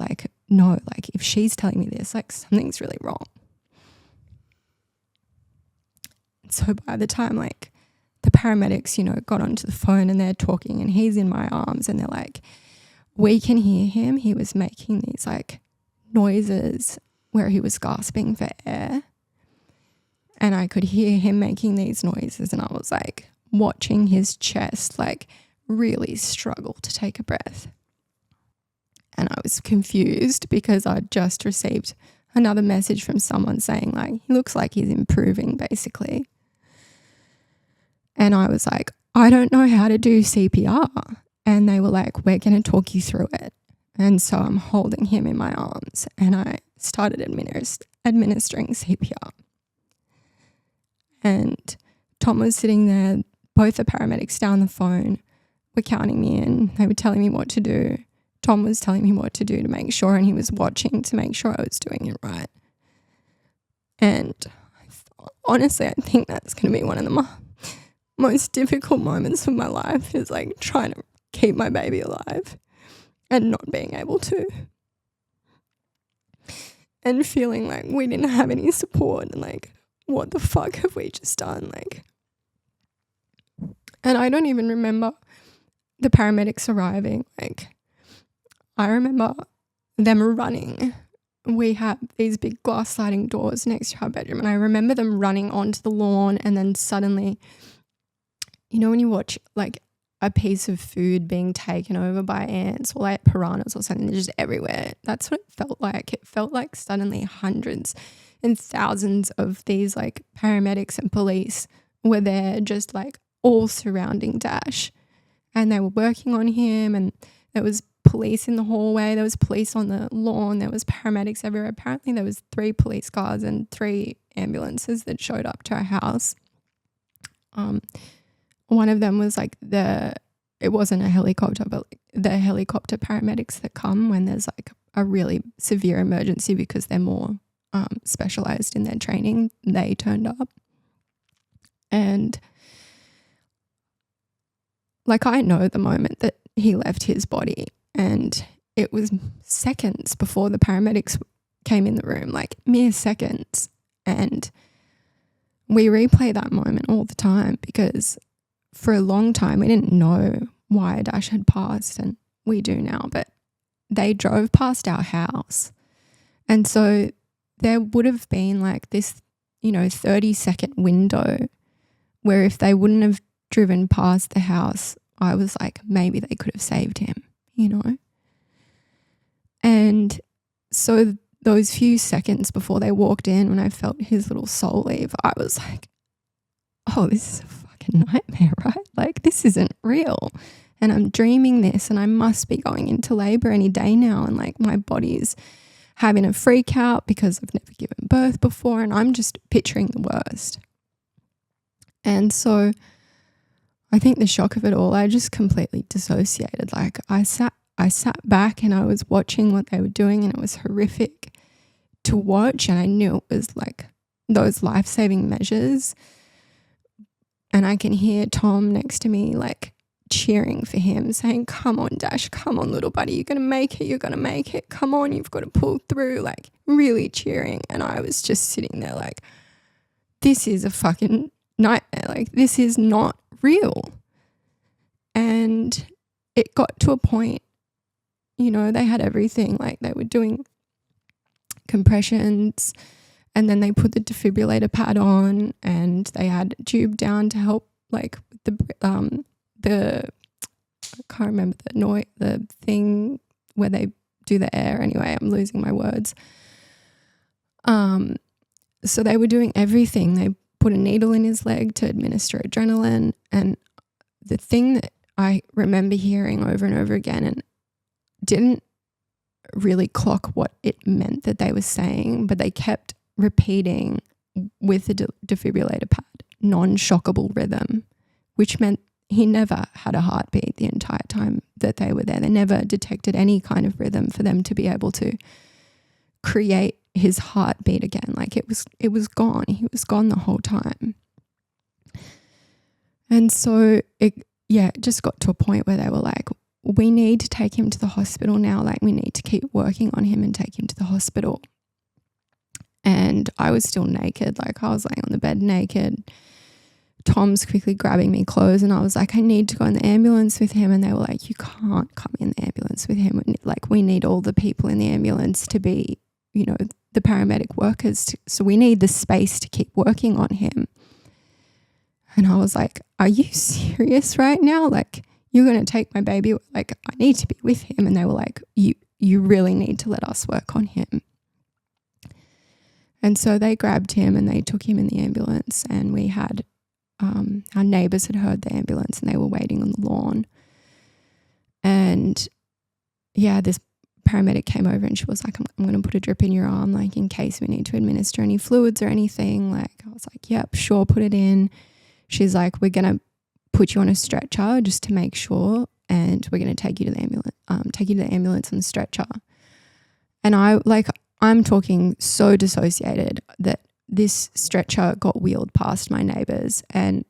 if she's telling me this, like, something's really wrong. So by the time like the paramedics, got onto the phone and they're talking and he's in my arms and they're like, we can hear him. He was making these like noises where he was gasping for air. And I could hear him making these noises, and I was like watching his chest like really struggle to take a breath. And I was confused because I'd just received another message from someone saying like, he looks like he's improving basically. And I was like, I don't know how to do CPR. And they were like, we're going to talk you through it. And so I'm holding him in my arms and I started administering CPR. And Tom was sitting there. Both the paramedics down the phone were counting me in. They were telling me what to do. Tom was telling me what to do to make sure, and he was watching to make sure I was doing it right. And honestly, I think that's going to be one of the most difficult moments of my life, is like trying to keep my baby alive and not being able to. And feeling like we didn't have any support and like, what the fuck have we just done? Like, and I don't even remember the paramedics arriving. Like, I remember them running. We have these big glass sliding doors next to our bedroom, and I remember them running onto the lawn, and then suddenly, when you watch like a piece of food being taken over by ants or like piranhas or something. They're just everywhere. That's what it felt like. It felt like suddenly hundreds and thousands of these like paramedics and police were there, just like all surrounding Dash, and they were working on him, and there was police in the hallway, there was police on the lawn, there was paramedics everywhere. Apparently there was 3 police cars and 3 ambulances that showed up to our house. One of them was like it wasn't a helicopter, but like the helicopter paramedics that come when there's like a really severe emergency, because they're more specialized in their training. They turned up, and like I know the moment that he left his body, and it was seconds before the paramedics came in the room, like mere seconds. And we replay that moment all the time, because for a long time we didn't know why Dash had passed, and we do now, but they drove past our house. And so there would have been like this, 30-second window where if they wouldn't have driven past the house, I was like, maybe they could have saved him, And so those few seconds before they walked in, when I felt his little soul leave, I was like, oh, this is a fucking nightmare, right? Like, this isn't real. And I'm dreaming this, and I must be going into labor any day now. And like, my body's having a freak out because I've never given birth before, and I'm just picturing the worst. And so I think the shock of it all, I just completely dissociated. Like I sat back and I was watching what they were doing, and it was horrific to watch. And I knew it was like those life-saving measures. And I can hear Tom next to me like cheering for him, saying, come on, Dash, come on, little buddy, you're going to make it, come on, you've got to pull through, like really cheering. And I was just sitting there like, this is a fucking nightmare, like this is not real. And it got to a point, they had everything, like they were doing compressions, and then they put the defibrillator pad on, and they had a tube down to help like the I can't remember the thing where they do the air. Anyway, I'm losing my words. So they were doing everything. They put a needle in his leg to administer adrenaline, and the thing that I remember hearing over and over again, and didn't really clock what it meant that they were saying, but they kept repeating with the defibrillator pad, non-shockable rhythm, which meant he never had a heartbeat the entire time that they were there. They never detected any kind of rhythm for them to be able to create his heartbeat again. Like it was gone. He was gone the whole time. And so it just got to a point where they were like, we need to take him to the hospital now. Like we need to keep working on him and take him to the hospital. And I was still naked. Like I was laying on the bed naked. Tom's quickly grabbing me clothes, and I was like, I need to go in the ambulance with him. And they were like, you can't come in the ambulance with him. Like we need all the people in the ambulance to be, the paramedic workers. So we need the space to keep working on him. And I was like, are you serious right now? Like you're going to take my baby? Like I need to be with him. And they were like, you really need to let us work on him. And so they grabbed him and they took him in the ambulance, and we had our neighbours had heard the ambulance and they were waiting on the lawn. And this paramedic came over and she was like, I'm going to put a drip in your arm, like in case we need to administer any fluids or anything. Like I was like, yep, sure, put it in. She's like, we're going to put you on a stretcher just to make sure, and we're going to take you to the ambulance on the stretcher. And I'm talking so dissociated that this stretcher got wheeled past my neighbours, and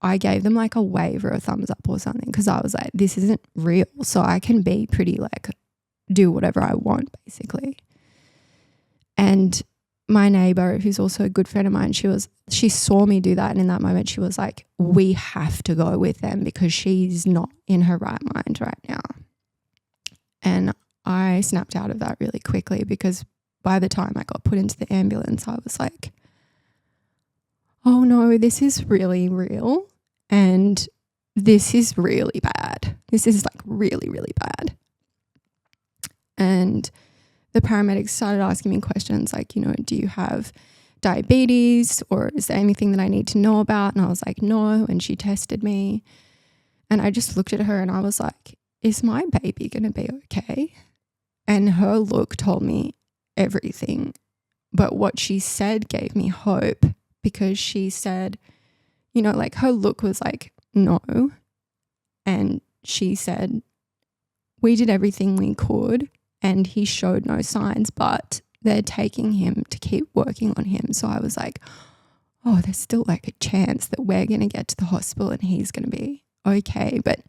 I gave them like a wave or a thumbs up or something, because I was like, this isn't real. So I can be pretty like do whatever I want basically. And my neighbour, who's also a good friend of mine, she saw me do that, and in that moment she was like, we have to go with them because she's not in her right mind right now. And I snapped out of that really quickly, because by the time I got put into the ambulance, I was like, oh no, this is really real. And this is really bad. This is like really, really bad. And the paramedics started asking me questions like, you know, do you have diabetes, or is there anything that I need to know about? And I was like, no. And she tested me. And I just looked at her and I was like, is my baby going to be okay? And her look told me everything. But what she said gave me hope, because she said, you know, like her look was like, no. And she said, we did everything we could and he showed no signs, but they're taking him to keep working on him. So I was like, oh, there's still like a chance that we're going to get to the hospital and he's going to be okay. But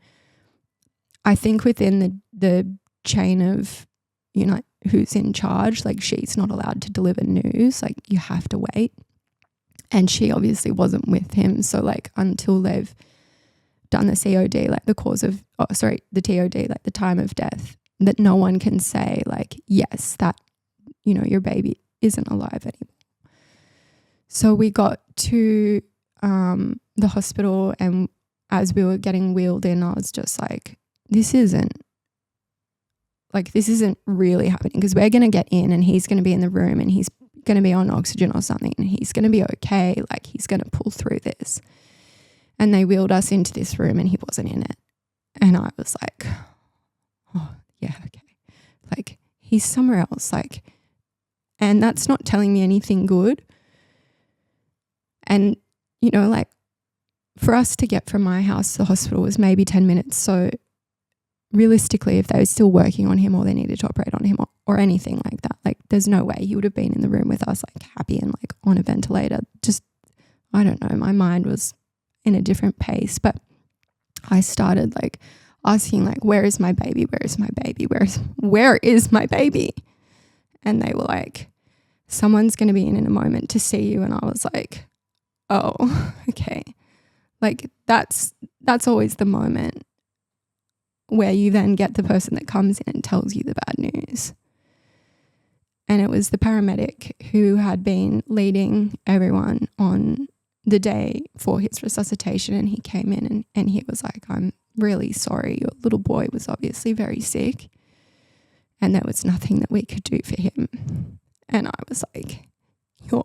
I think within the chain of, you know, who's in charge, like she's not allowed to deliver news, like you have to wait. And she obviously wasn't with him. So like until they've done the COD, like the TOD, like the time of death, that no one can say like, yes, that, you know, your baby isn't alive anymore. So we got to the hospital, and as we were getting wheeled in, I was just like, this isn't really happening, because we're going to get in and he's going to be in the room and he's going to be on oxygen or something and he's going to be okay. Like he's going to pull through this. And they wheeled us into this room and he wasn't in it. And I was like, oh yeah, okay. Like he's somewhere else. Like, and that's not telling me anything good. And, you know, like for us to get from my house to the hospital was maybe 10 minutes. So realistically, if they were still working on him or they needed to operate on him or anything like that, like there's no way he would have been in the room with us, like happy and like on a ventilator. Just, I don't know, my mind was in a different pace. But I started like asking like, where is my baby? Where is my baby? Where is my baby? And they were like, someone's going to be in a moment to see you. And I was like, oh, okay. Like that's always the moment where you then get the person that comes in and tells you the bad news. And it was the paramedic who had been leading everyone on the day for his resuscitation, and he came in and he was like, I'm really sorry, your little boy was obviously very sick and there was nothing that we could do for him. And I was like, you're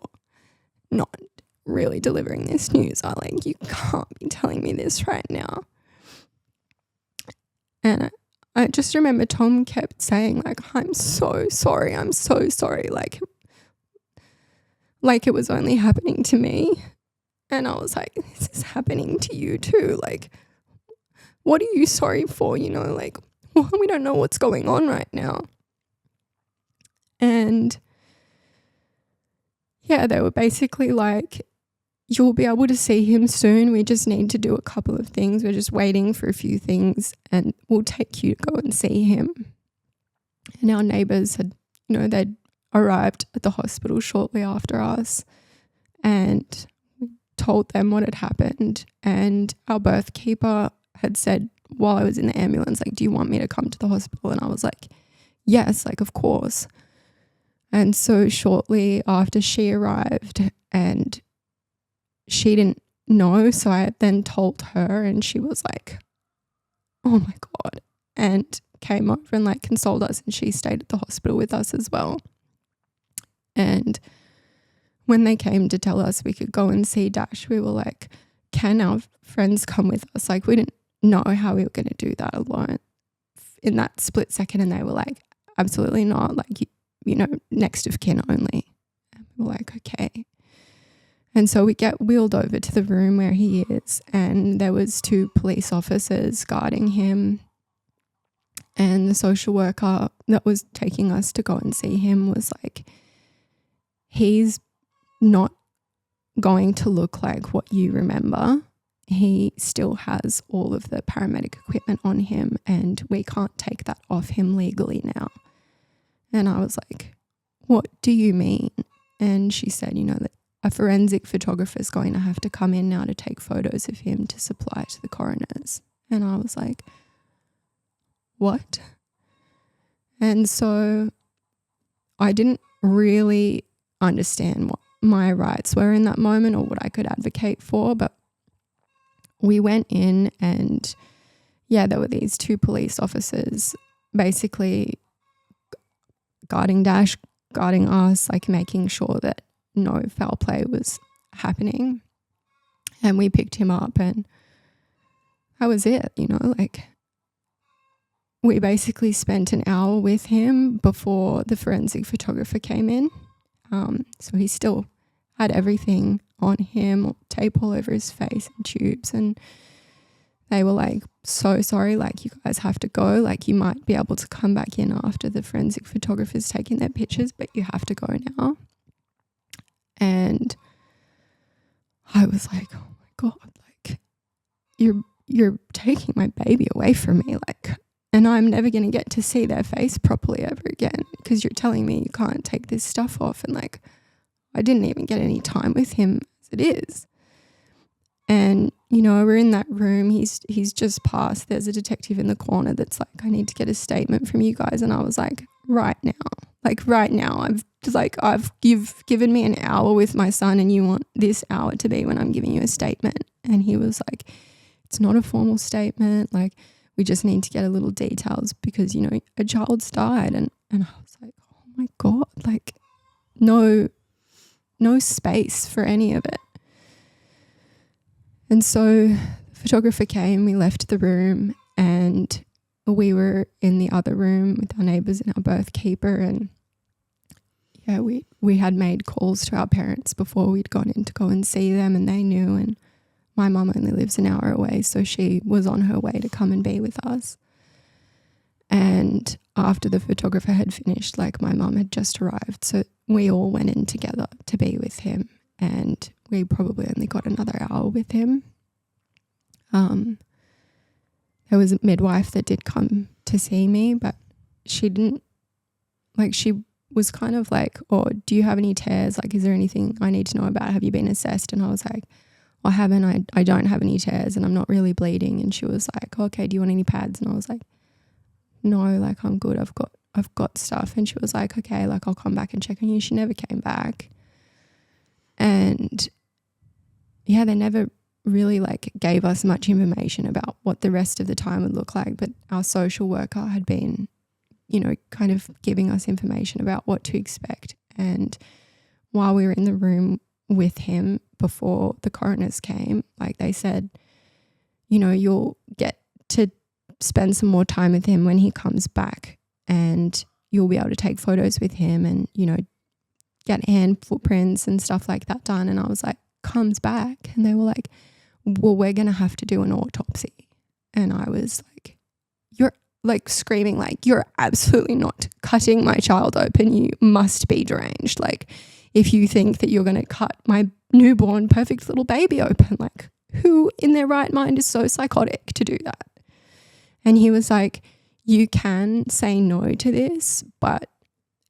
not really delivering this news. I like, you can't be telling me this right now. And I just remember Tom kept saying like, I'm so sorry. I'm so sorry. Like it was only happening to me. And I was like, this is happening to you too. Like, what are you sorry for? You know, like, well, we don't know what's going on right now. And yeah, they were basically like, you'll be able to see him soon. We just need to do a couple of things. We're just waiting for a few things and we'll take you to go and see him. And our neighbours had, you know, they'd arrived at the hospital shortly after us, and we told them what had happened. And our birth keeper had said while I was in the ambulance, like, do you want me to come to the hospital? And I was like, yes, like, of course. And so shortly after she arrived, and she didn't know, so I then told her, and she was like, oh my God, and came over and like consoled us, and she stayed at the hospital with us as well. And when they came to tell us we could go and see Dash, we were like, can our friends come with us? Like, we didn't know how we were going to do that alone in that split second. And they were like, absolutely not, like, you know, next of kin only. And we were like, okay. And so we get wheeled over to the room where he is, and there was 2 police officers guarding him. And the social worker that was taking us to go and see him was like, he's not going to look like what you remember. He still has all of the paramedic equipment on him, and we can't take that off him legally now. And I was like, what do you mean? And she said, you know, that a forensic photographer is going to have to come in now to take photos of him to supply to the coroners. And I was like, what? And so I didn't really understand what my rights were in that moment or what I could advocate for, but we went in and there were these 2 police officers basically guarding us, like making sure that no foul play was happening. And we picked him up and that was it, like we basically spent an hour with him before the forensic photographer came in. So he still had everything on him, tape all over his face and tubes, and they were like, so sorry, like you guys have to go, like you might be able to come back in after the forensic photographer's taking their pictures, but you have to go now. And I was like, oh my God, like you're taking my baby away from me, like, and I'm never going to get to see their face properly ever again because you're telling me you can't take this stuff off. And like, I didn't even get any time with him as it is. And, we're in that room. He's just passed. There's a detective in the corner that's like, I need to get a statement from you guys. And I was like, right now, you've given me an hour with my son and you want this hour to be when I'm giving you a statement. And he was like, it's not a formal statement. Like, we just need to get a little details because, a child's died. And I was like, oh my God, like no space for any of it. And so the photographer came, we left the room and we were in the other room with our neighbours and our birth keeper. And we had made calls to our parents before we'd gone in to go and see them, and they knew. And my mum only lives an hour away, so she was on her way to come and be with us. And after the photographer had finished, like my mum had just arrived, so we all went in together to be with him, and we probably only got another hour with him. There was a midwife that did come to see me, but she didn't, like she was kind of like, oh, do you have any tears? Like, is there anything I need to know about? Have you been assessed? And I was like, I haven't. I don't have any tears and I'm not really bleeding. And she was like, okay, do you want any pads? And I was like, no, like I'm good. I've got stuff. And she was like, okay, like I'll come back and check on you. She never came back. And yeah, they never really like gave us much information about what the rest of the time would look like. But our social worker had been, kind of giving us information about what to expect. And while we were in the room with him before the coroners came, like they said, you'll get to spend some more time with him when he comes back and you'll be able to take photos with him and, get hand footprints and stuff like that done. And I was like, comes back? And they were like, well, we're going to have to do an autopsy. And I was like, you're like screaming, like, you're absolutely not cutting my child open. You must be deranged. Like, if you think that you're going to cut my newborn perfect little baby open, like who in their right mind is so psychotic to do that? And he was like, you can say no to this, but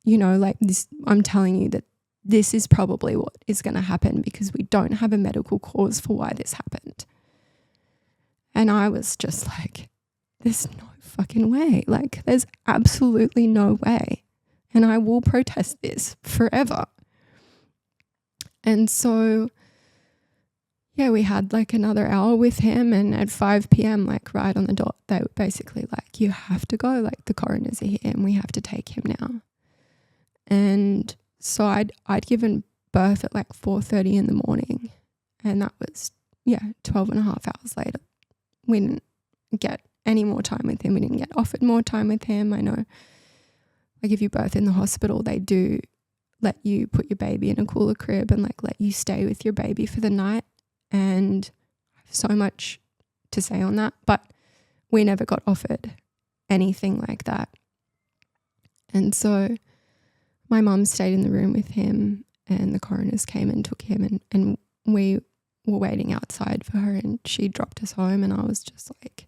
like this, I'm telling you that this is probably what is going to happen because we don't have a medical cause for why this happened. And I was just like, there's no fucking way. Like, there's absolutely no way. And I will protest this forever. And so, yeah, we had like another hour with him, and at 5 p.m, like right on the dot, they were basically like, you have to go, like the coroners are here and we have to take him now. And so I'd given birth at like 4:30 in the morning, and that was 12 and a half hours later. We didn't get any more time with him. We didn't get offered more time with him. I know, like if you birth in the hospital, they do let you put your baby in a cooler crib and like let you stay with your baby for the night. And I have so much to say on that, but we never got offered anything like that. And so my mum stayed in the room with him, and the coroners came and took him, and we were waiting outside for her, and she dropped us home. And I was just like,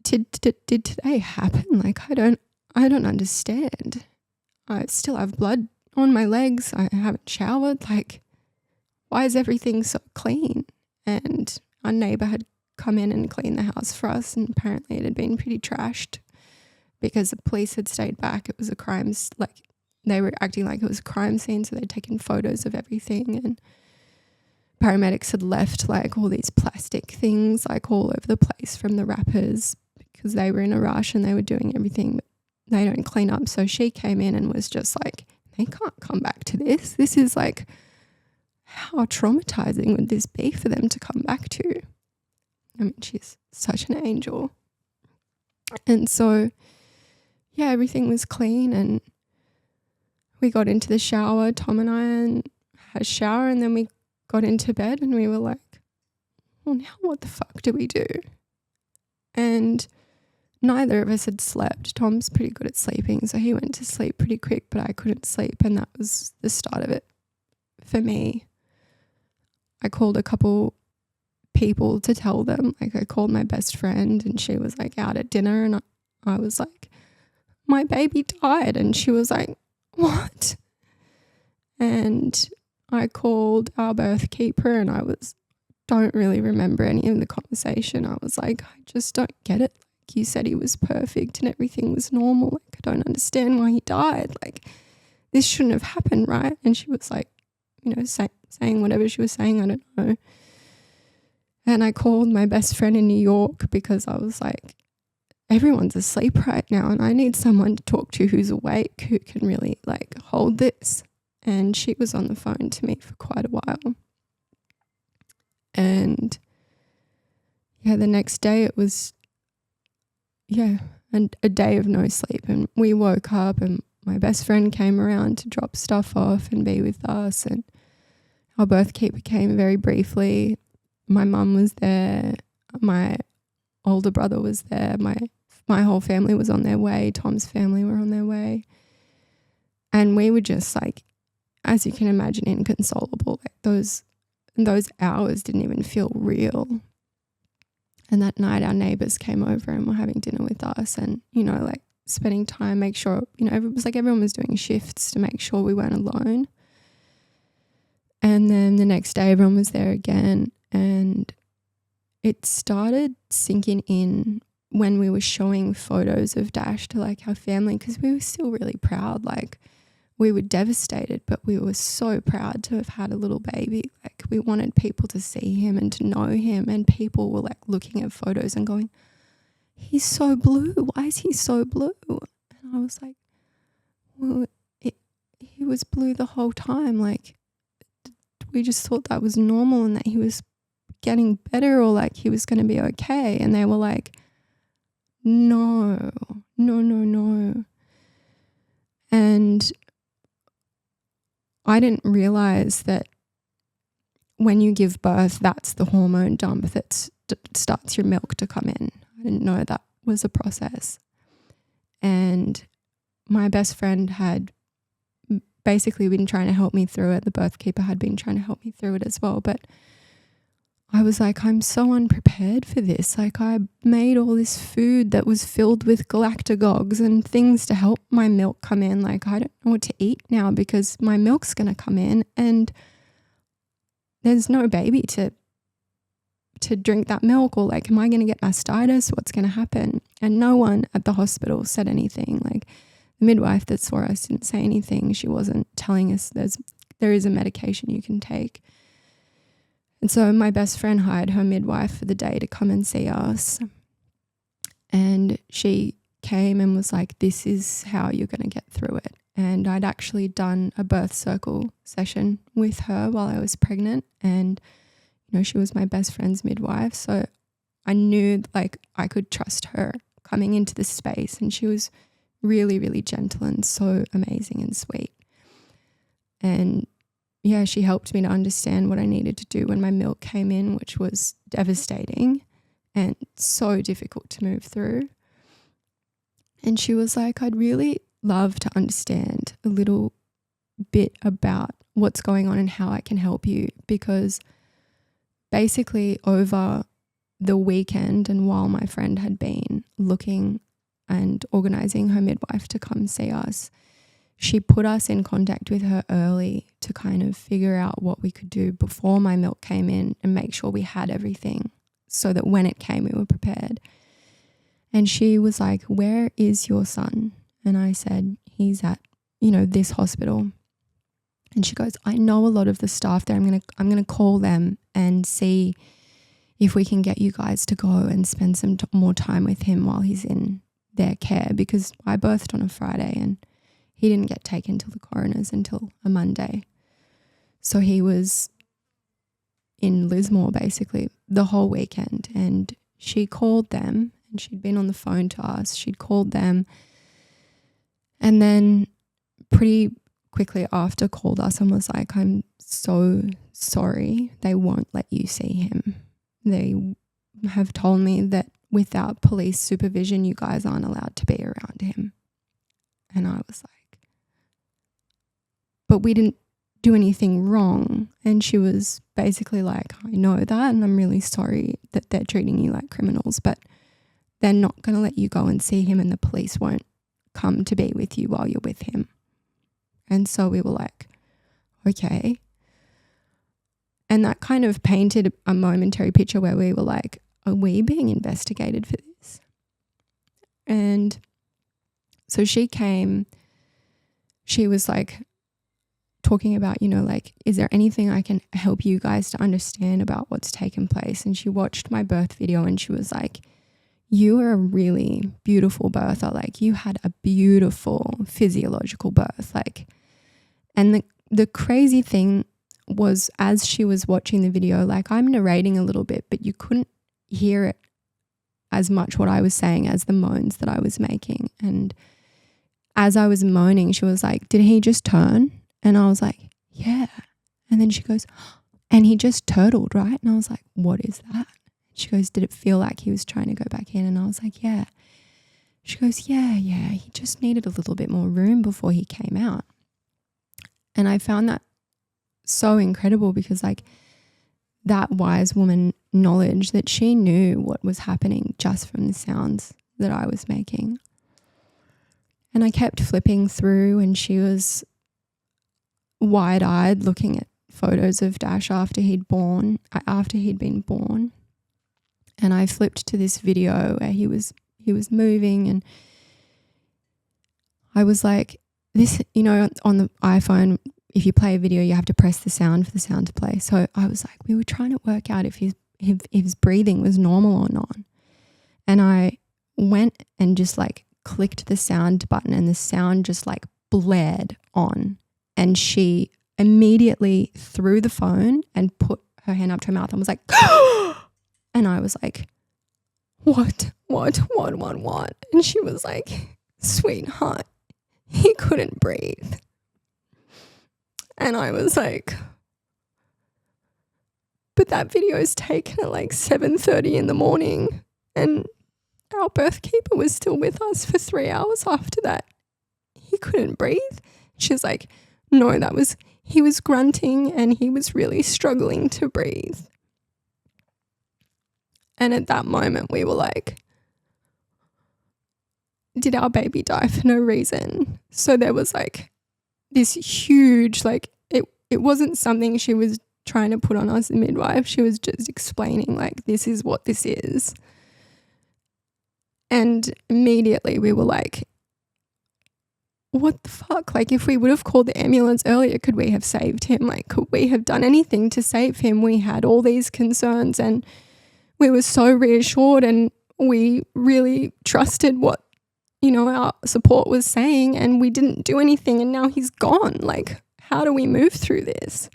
did today happen? Like, I don't understand. I still have blood on my legs. I haven't showered. Like, why is everything so clean? And our neighbour had come in and cleaned the house for us, and apparently it had been pretty trashed because the police had stayed back. It was a crime, like they were acting like it was a crime scene, so they'd taken photos of everything. And paramedics had left like all these plastic things like all over the place from the wrappers because they were in a rush and they were doing everything, but they don't clean up. So she came in and was just like, they can't come back to this. This is like, how traumatizing would this be for them to come back to? I mean, she's such an angel. And so, yeah, everything was clean and we got into the shower, Tom and I, and had a shower, and then we got into bed and we were like, well, now what the fuck do we do? And neither of us had slept. Tom's pretty good at sleeping, so he went to sleep pretty quick, but I couldn't sleep, and that was the start of it for me. I called a couple people to tell them. Like, I called my best friend and she was like out at dinner, and I was like, my baby died. And she was like, what? And I called our birth keeper and don't really remember any of the conversation. I was like, I just don't get it. Like, you said he was perfect and everything was normal. Like, I don't understand why he died. Like, this shouldn't have happened, right? And she was like, you know, saying whatever she was saying, I don't know. And I called my best friend in New York because I was like, everyone's asleep right now and I need someone to talk to who's awake, who can really like hold this. And she was on the phone to me for quite a while. And yeah, the next day it was, a day of no sleep. And we woke up and my best friend came around to drop stuff off and be with us. And our birth keeper came very briefly. My mum was there. My older brother was there. My whole family was on their way. Tom's family were on their way. And we were just like, as you can imagine, inconsolable. Like those hours didn't even feel real. And that night our neighbours came over and were having dinner with us and, you know, like spending time, make sure, you know, it was like everyone was doing shifts to make sure we weren't alone. And then the next day everyone was there again, and it started sinking in when we were showing photos of Dash to like our family, because we were still really proud. Like, we were devastated, but we were so proud to have had a little baby. Like, we wanted people to see him and to know him, and people were like looking at photos and going, he's so blue. Why is he so blue? And I was like, well, he was blue the whole time. Like, we just thought that was normal and that he was getting better, or like he was going to be okay. And they were like, no. And I didn't realize that when you give birth, that's the hormone dump that starts your milk to come in. I didn't know that was a process. And my best friend had basically been trying to help me through it. The birth keeper had been trying to help me through it as well. But I was like, I'm so unprepared for this. Like, I made all this food that was filled with galactagogues and things to help my milk come in. Like, I don't know what to eat now because my milk's going to come in and there's no baby to drink that milk. Or like, am I going to get mastitis? What's going to happen? And no one at the hospital said anything. Like, the midwife that saw us didn't say anything. She wasn't telling us there is a medication you can take. And so my best friend hired her midwife for the day to come and see us. And she came and was like, this is how you're going to get through it. And I'd actually done a birth circle session with her while I was pregnant. And, you know, she was my best friend's midwife. So I knew like I could trust her coming into the space. And she was really, really gentle and so amazing and sweet. And yeah, she helped me to understand what I needed to do when my milk came in, which was devastating and so difficult to move through. And she was like, I'd really love to understand a little bit about what's going on and how I can help you, because basically over the weekend and while my friend had been looking and organising her midwife to come see us, she put us in contact with her early to kind of figure out what we could do before my milk came in and make sure we had everything so that when it came, we were prepared. And she was like, where is your son? And I said, he's at, you know, this hospital. And she goes, I know a lot of the staff there. I'm gonna call them and see if we can get you guys to go and spend some more time with him while he's in their care, because I birthed on a Friday and he didn't get taken to the coroner's until a Monday. So he was in Lismore basically the whole weekend, and she called them, and she'd been on the phone to us. She'd called them and then pretty quickly after called us and was like, I'm so sorry, they won't let you see him. They have told me that without police supervision, you guys aren't allowed to be around him. And I was like, but we didn't do anything wrong. And she was basically like, I know that, and I'm really sorry that they're treating you like criminals, but they're not going to let you go and see him, and the police won't come to be with you while you're with him. And so we were like, okay. And that kind of painted a momentary picture where we were like, are we being investigated for this? And so she came, she was like talking about, you know, like, is there anything I can help you guys to understand about what's taken place? And she watched my birth video and she was like, you are a really beautiful birther. Like, you had a beautiful physiological birth. Like, and the crazy thing was, as she was watching the video, like, I'm narrating a little bit, but you couldn't hear it as much what I was saying as the moans that I was making. And as I was moaning, she was like, did he just turn? And I was like, yeah. And then she goes, and he just turtled, right? And I was like, what is that? She goes, did it feel like he was trying to go back in? And I was like, yeah. She goes, yeah, he just needed a little bit more room before he came out. And I found that so incredible, because like, that wise woman knowledge that she knew what was happening just from the sounds that I was making. And I kept flipping through, and she was wide-eyed looking at photos of Dash after he'd been born. And I flipped to this video where he was moving, and I was like, this, you know, on the iPhone, if you play a video, you have to press the sound for the sound to play. So I was like, we were trying to work out if his breathing was normal or not. And I went and just like clicked the sound button, and the sound just like blared on. And she immediately threw the phone and put her hand up to her mouth and was like, and I was like, what? And she was like, sweetheart, he couldn't breathe. And I was like, but that video is taken at like 7:30 in the morning, and our birth keeper was still with us for 3 hours after that. He couldn't breathe. She's like, no, he was grunting and he was really struggling to breathe. And at that moment we were like, did our baby die for no reason? So there was like this huge, like, it wasn't something she was trying to put on us, the midwife. She was just explaining like, this is what this is. And immediately we were like, what the fuck? Like, if we would have called the ambulance earlier, could we have saved him? Like, could we have done anything to save him? We had all these concerns, and we were so reassured, and we really trusted what, you know, our support was saying, and we didn't do anything, and now he's gone. Like, how do we move through this?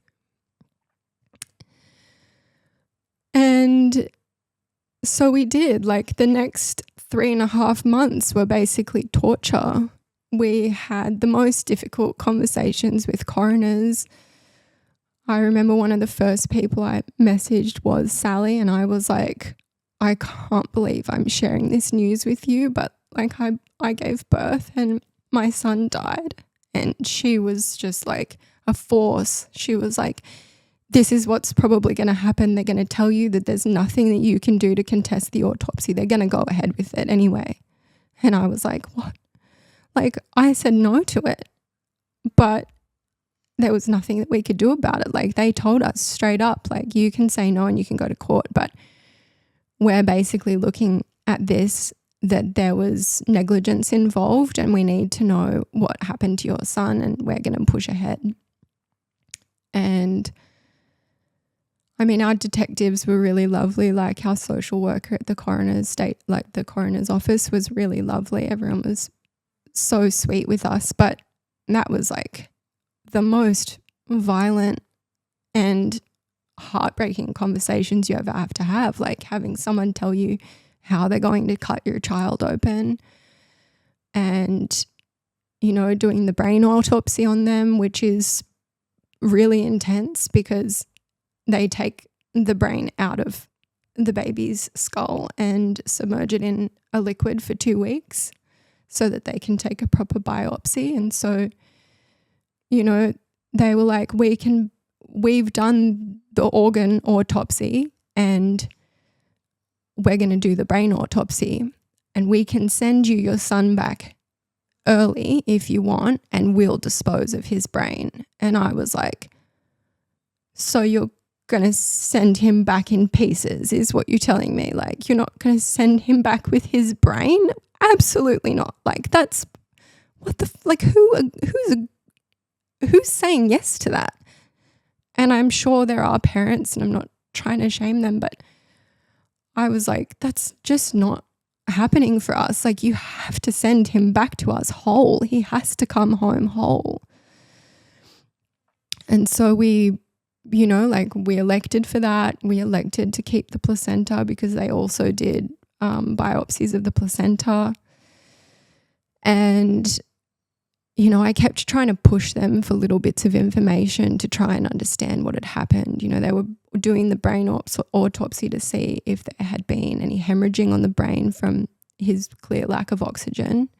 And so we did. Like, the next 3.5 months were basically torture. We had the most difficult conversations with coroners. I remember one of the first people I messaged was Sally, and I was like, I can't believe I'm sharing this news with you, but like, I gave birth and my son died. And she was just like a force. She was like, this is what's probably going to happen. They're going to tell you that there's nothing that you can do to contest the autopsy. They're going to go ahead with it anyway. And I was like, what? Like, I said no to it, but there was nothing that we could do about it. Like, they told us straight up, like, you can say no and you can go to court, but we're basically looking at this, that there was negligence involved, and we need to know what happened to your son, and we're going to push ahead. And I mean, our detectives were really lovely. Like our social worker at the coroner's office was really lovely. Everyone was so sweet with us, but that was like the most violent and heartbreaking conversations you ever have to have, like having someone tell you how they're going to cut your child open and, you know, doing the brain autopsy on them, which is really intense because they take the brain out of the baby's skull and submerge it in a liquid for 2 weeks so that they can take a proper biopsy. And so, you know, they were like, we've done the organ autopsy and we're going to do the brain autopsy, and we can send you your son back early if you want, and we'll dispose of his brain. And I was like, so you're going to send him back in pieces is what you're telling me? Like, you're not going to send him back with his brain? Absolutely not. Like, that's what the like who's saying yes to that? And I'm sure there are parents, and I'm not trying to shame them, but I was like, that's just not happening for us. Like, you have to send him back to us whole. He has to come home whole. And so we, you know, like we elected for that. We elected to keep the placenta because they also did biopsies of the placenta. And, you know, I kept trying to push them for little bits of information to try and understand what had happened. You know, they were doing the brain autopsy to see if there had been any hemorrhaging on the brain from his clear lack of oxygen.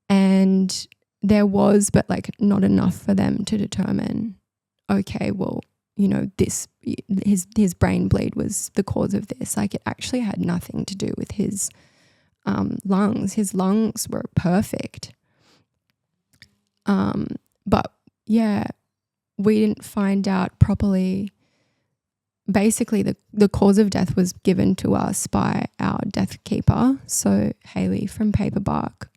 And there was, but like not enough for them to determine, okay, well, you know, his brain bleed was the cause of this. Like, it actually had nothing to do with his lungs. His lungs were perfect. But yeah, we didn't find out properly. Basically, the cause of death was given to us by our death keeper. So Hayley from Paperbark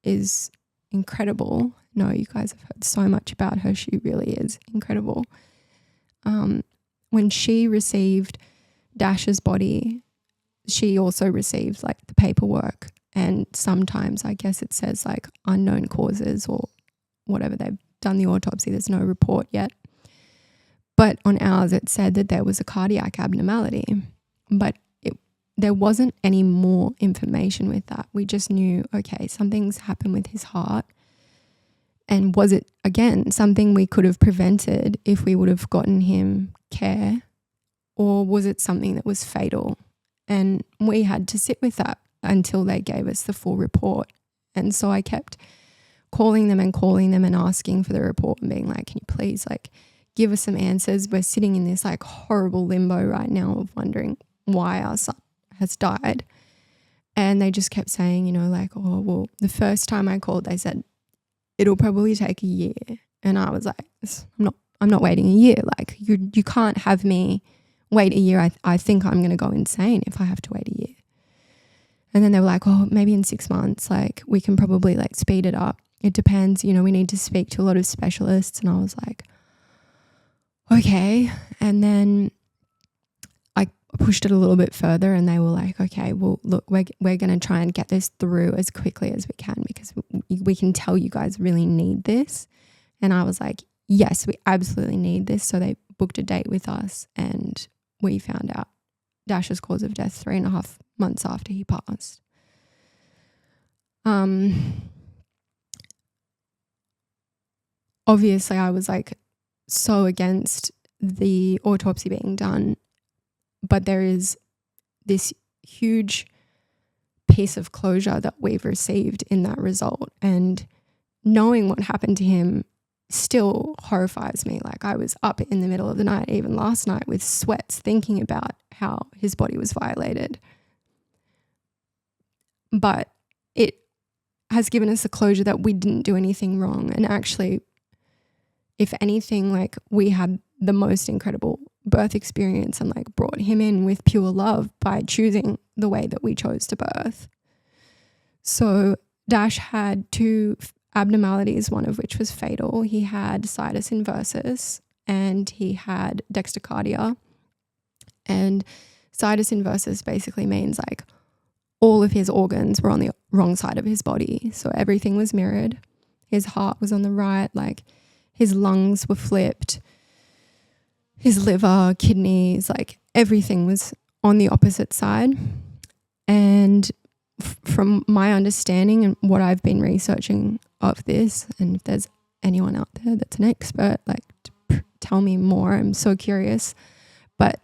is incredible. No, you guys have heard so much about her. She really is incredible. When she received Dash's body, she also received like the paperwork, and sometimes I guess it says like unknown causes or whatever. They've done the autopsy. There's no report yet. But on ours, it said that there was a cardiac abnormality, but there wasn't any more information with that. We just knew, okay, something's happened with his heart. And was it, again, something we could have prevented if we would have gotten him care, or was it something that was fatal? And we had to sit with that until they gave us the full report. And so I kept calling them and asking for the report and being like, can you please like give us some answers? We're sitting in this like horrible limbo right now of wondering why our son has died. And they just kept saying, you know, like, oh, well, the first time I called, they said, it'll probably take a year. And I was like, I'm not waiting a year. Like, you can't have me wait a year. I think I'm going to go insane if I have to wait a year. And then they were like, oh, maybe in 6 months, like we can probably like speed it up. It depends, you know, we need to speak to a lot of specialists. And I was like, okay. And then I pushed it a little bit further, and they were like, okay, well, look, we're going to try and get this through as quickly as we can because we can tell you guys really need this. And I was like, yes, we absolutely need this. So they booked a date with us, and we found out Dash's cause of death 3.5 months after he passed. Obviously, I was like so against the autopsy being done, but there is this huge piece of closure that we've received in that result. And knowing what happened to him still horrifies me. Like, I was up in the middle of the night, even last night, with sweats thinking about how his body was violated. But it has given us a closure that we didn't do anything wrong. And actually, if anything, like, we had the most incredible birth experience and like brought him in with pure love by choosing the way that we chose to birth. So Dash had 2 abnormalities, one of which was fatal. He had situs inversus, and he had dextrocardia. And situs inversus basically means like all of his organs were on the wrong side of his body. So everything was mirrored. His heart was on the right, like his lungs were flipped, his liver, kidneys, like everything was on the opposite side. And from my understanding and what I've been researching of this, and if there's anyone out there that's an expert, like tell me more, I'm so curious. But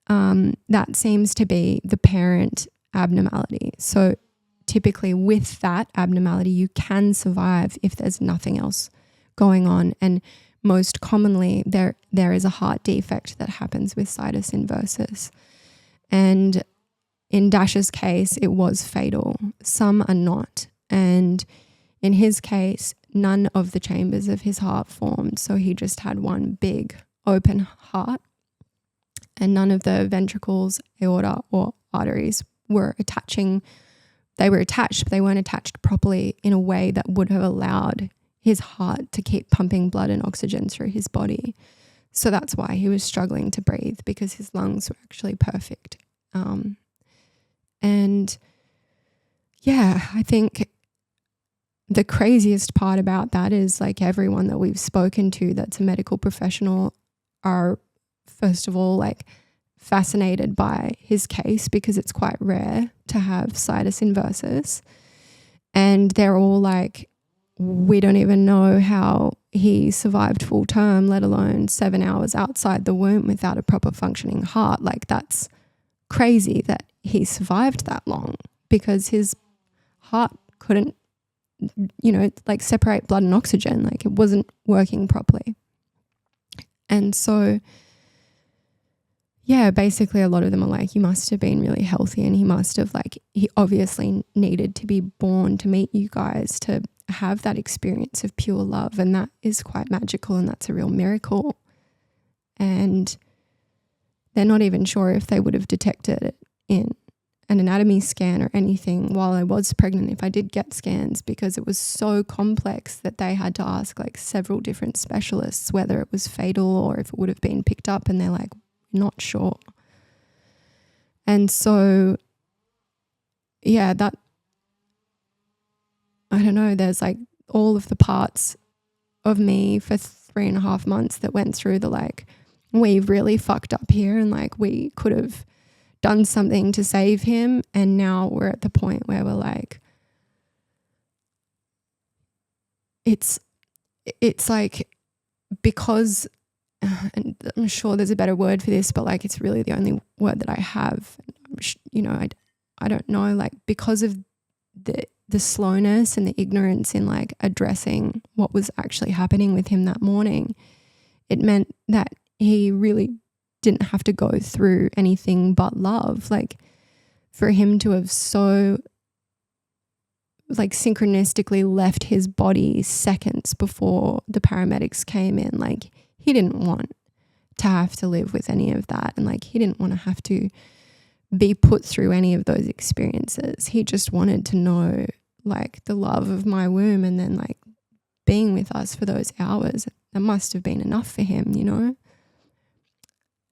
that seems to be the parent abnormality. So typically with that abnormality, you can survive if there's nothing else going on. And most commonly there is a heart defect that happens with situs inversus. And in Dash's case, it was fatal. Some are not. And in his case, none of the chambers of his heart formed. So he just had one big open heart. And none of the ventricles, aorta, or arteries were attaching. They were attached, but they weren't attached properly in a way that would have allowed his heart to keep pumping blood and oxygen through his body. So that's why he was struggling to breathe, because his lungs were actually perfect. And yeah, I think the craziest part about that is like everyone that we've spoken to that's a medical professional are, first of all, like fascinated by his case, because it's quite rare to have situs inversus. And they're all like, we don't even know how he survived full term, let alone 7 hours outside the womb without a proper functioning heart. Like, that's crazy that he survived that long, because his heart couldn't, like separate blood and oxygen. Like, it wasn't working properly. And so, yeah, basically a lot of them are like, you must have been really healthy, and he must have, like, he obviously needed to be born to meet you guys, to have that experience of pure love. And that is quite magical, and that's a real miracle. And they're not even sure if they would have detected it in an anatomy scan or anything while I was pregnant, if I did get scans, because it was so complex that they had to ask like several different specialists whether it was fatal or if it would have been picked up, and they're like, not sure. And so, yeah, that, I don't know, there's like all of the parts of me for 3.5 months that went through the like, we've really fucked up here, and like we could have done something to save him. And now we're at the point where we're like, it's like, because, and I'm sure there's a better word for this, but like, it's really the only word that I have. I don't know, like, because of the slowness and the ignorance in like addressing what was actually happening with him that morning, it meant that he really didn't have to go through anything but love. Like, for him to have so like synchronistically left his body seconds before the paramedics came in, like, he didn't want to have to live with any of that, and like he didn't want to have to be put through any of those experiences. He just wanted to know like the love of my womb, and then like being with us for those hours. That must have been enough for him,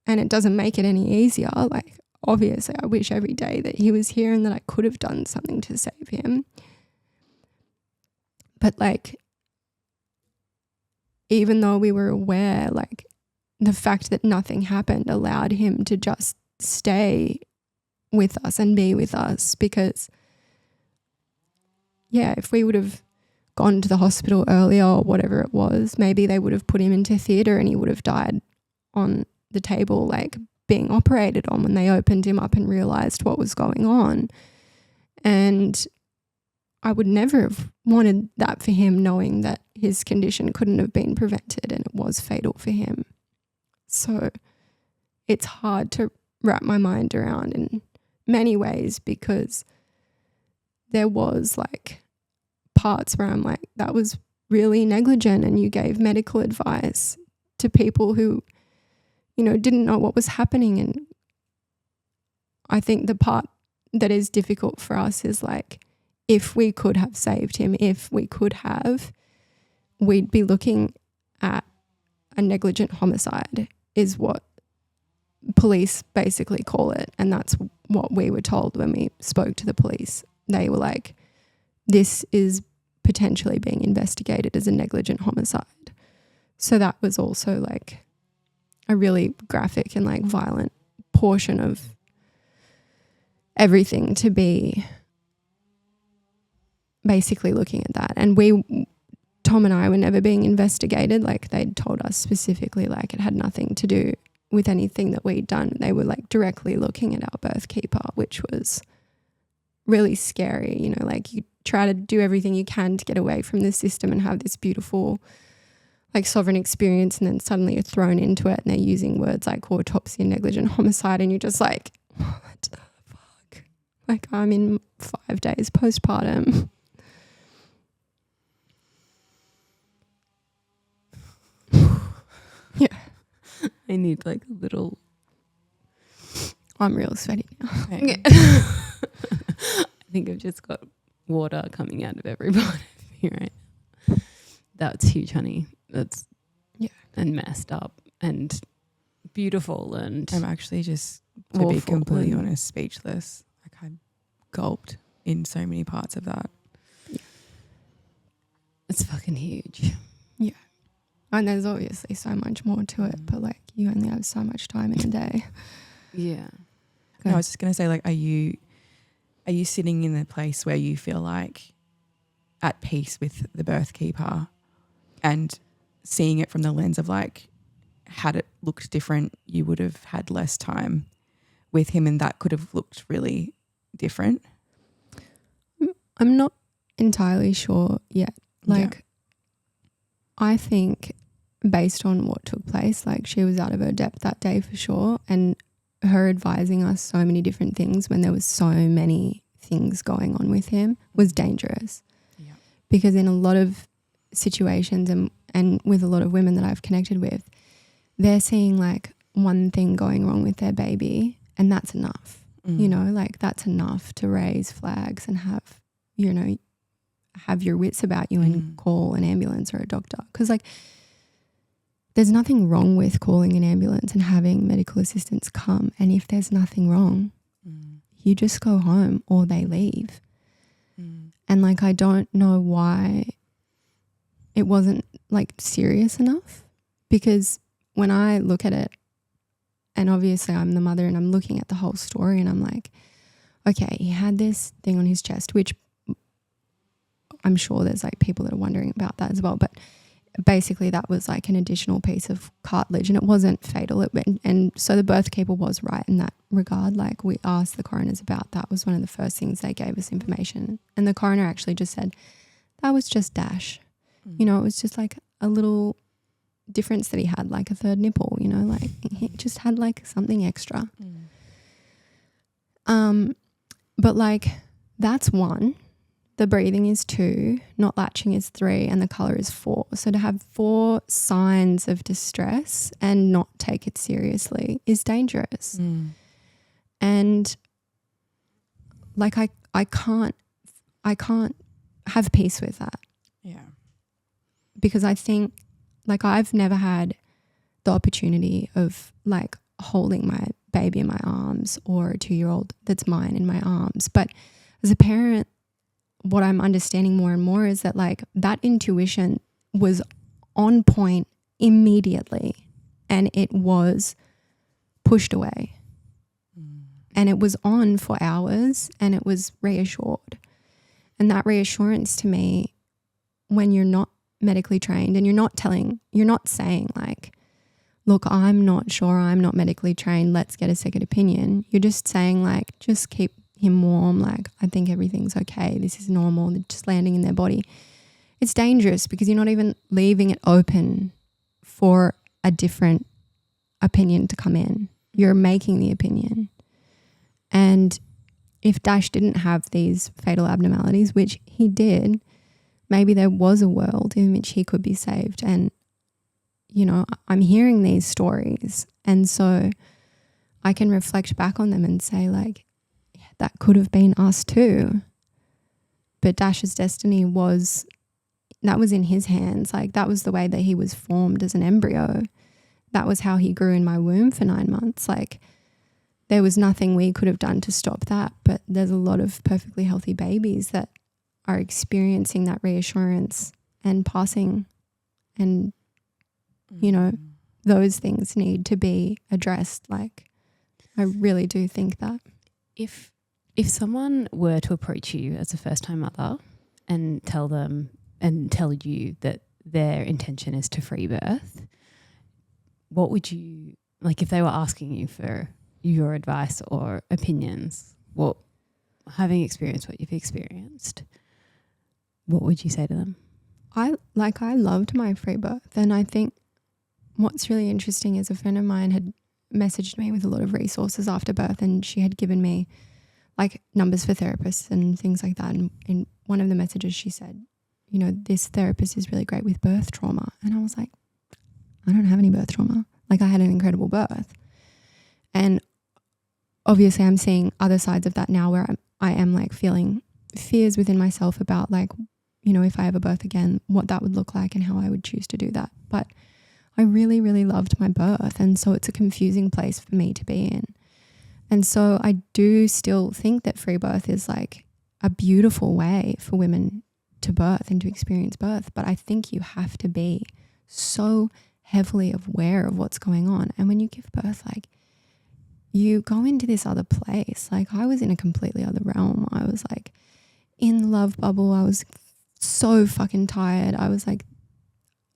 And it doesn't make it any easier. Like, obviously I wish every day that he was here and that I could have done something to save him. But like, even though we were aware, like the fact that nothing happened allowed him to just stay with us and be with us, because yeah, if we would have gone to the hospital earlier or whatever it was, maybe they would have put him into theatre and he would have died on the table, like being operated on, when they opened him up and realised what was going on. And I would never have wanted that for him, knowing that his condition couldn't have been prevented and it was fatal for him. So it's hard to wrap my mind around in many ways, because there was like parts where I'm like, that was really negligent, and you gave medical advice to people who, didn't know what was happening. And I think the part that is difficult for us is like, if we could have saved him, if we could have, we'd be looking at a negligent homicide is what police basically call it. And that's what we were told when we spoke to the police. They were like, this is potentially being investigated as a negligent homicide. So that was also like a really graphic and like violent portion of everything to be basically looking at that. And Tom and I were never being investigated. Like they'd told us specifically like it had nothing to do with anything that we'd done. They were like directly looking at our birth keeper, which was really scary. You know, like you try to do everything you can to get away from the system and have this beautiful like sovereign experience, and then suddenly you're thrown into it and they're using words like autopsy and negligent homicide, and you're just like, what the fuck? Like I'm in 5 days postpartum. Yeah.
I need like a little.
I'm real sweaty now.
Okay. I think I've just got water coming out of every part of me right now. That's huge, honey. That's and messed up and beautiful, and
I'm actually just, to be completely honest, speechless. Like I gulped in so many parts of that.
Yeah.
It's fucking huge.
Yeah. And there's obviously so much more to it, but like you only have so much time in a day.
Yeah.
No, I was just going to say, like, are you sitting in a place where you feel like at peace with the birth keeper and seeing it from the lens of like, had it looked different, you would have had less time with him and that could have looked really different?
I'm not entirely sure yet. Like, I think based on what took place, like she was out of her depth that day for sure, and her advising us so many different things when there was so many things going on with him was dangerous. Yeah. Because in a lot of situations and with a lot of women that I've connected with, they're seeing like one thing going wrong with their baby and that's enough. You know, like that's enough to raise flags and have, you know, have your wits about you and call an ambulance or a doctor. Because like there's nothing wrong with calling an ambulance and having medical assistance come. And if there's nothing wrong, you just go home or they leave. And like I don't know why it wasn't like serious enough, because when I look at it, and obviously I'm the mother and I'm looking at the whole story and I'm like, okay, he had this thing on his chest, which I'm sure there's like people that are wondering about that as well. But basically that was like an additional piece of cartilage and it wasn't fatal. And so the birth keeper was right in that regard. Like we asked the coroners about that. Was one of the first things they gave us information. And the coroner actually just said, that was just Dash. You know, it was just like a little difference that he had, like a third nipple, you know, like he just had like something extra. But like that's 1. The breathing is 2, not latching is 3, and the colour is 4. So to have 4 signs of distress and not take it seriously is dangerous. And like I can't have peace with that.
Yeah.
Because I think like I've never had the opportunity of like holding my baby in my arms or a 2-year-old that's mine in my arms. But as a parent, what I'm understanding more and more is that like that intuition was on point immediately and it was pushed away. And it was on for hours and it was reassured. And that reassurance to me, when you're not medically trained and you're not saying like, look, I'm not sure, I'm not medically trained, let's get a second opinion. You're just saying like, just keep him warm, like I think everything's okay, this is normal, they're just landing in their body. It's dangerous because you're not even leaving it open for a different opinion to come in. You're making the opinion. And if Dash didn't have these fatal abnormalities, which he did, maybe there was a world in which he could be saved. And, you know, I'm hearing these stories and so I can reflect back on them and say like, that could have been us too. But Dash's destiny was that was in his hands. Like that was the way that he was formed as an embryo. That was how he grew in my womb for 9 months. Like there was nothing we could have done to stop that. But there's a lot of perfectly healthy babies that are experiencing that reassurance and passing, and you know, those things need to be addressed. Like I really do think that.
If someone were to approach you as a first-time mother and tell you that their intention is to free birth, what would you, like if they were asking you for your advice or opinions, having experienced what you've experienced, what would you say to them?
I loved my free birth, and I think what's really interesting is a friend of mine had messaged me with a lot of resources after birth, and she had given me like numbers for therapists and things like that. And in one of the messages she said, you know, this therapist is really great with birth trauma. And I was like, I don't have any birth trauma. Like I had an incredible birth. And obviously I'm seeing other sides of that now where I am like feeling fears within myself about like, you know, if I ever birth again, what that would look like and how I would choose to do that. But I really, really loved my birth. And so it's a confusing place for me to be in. And so I do still think that free birth is like a beautiful way for women to birth and to experience birth. But I think you have to be so heavily aware of what's going on. And when you give birth, like you go into this other place. Like I was in a completely other realm. I was like in the love bubble. I was so fucking tired. I was like,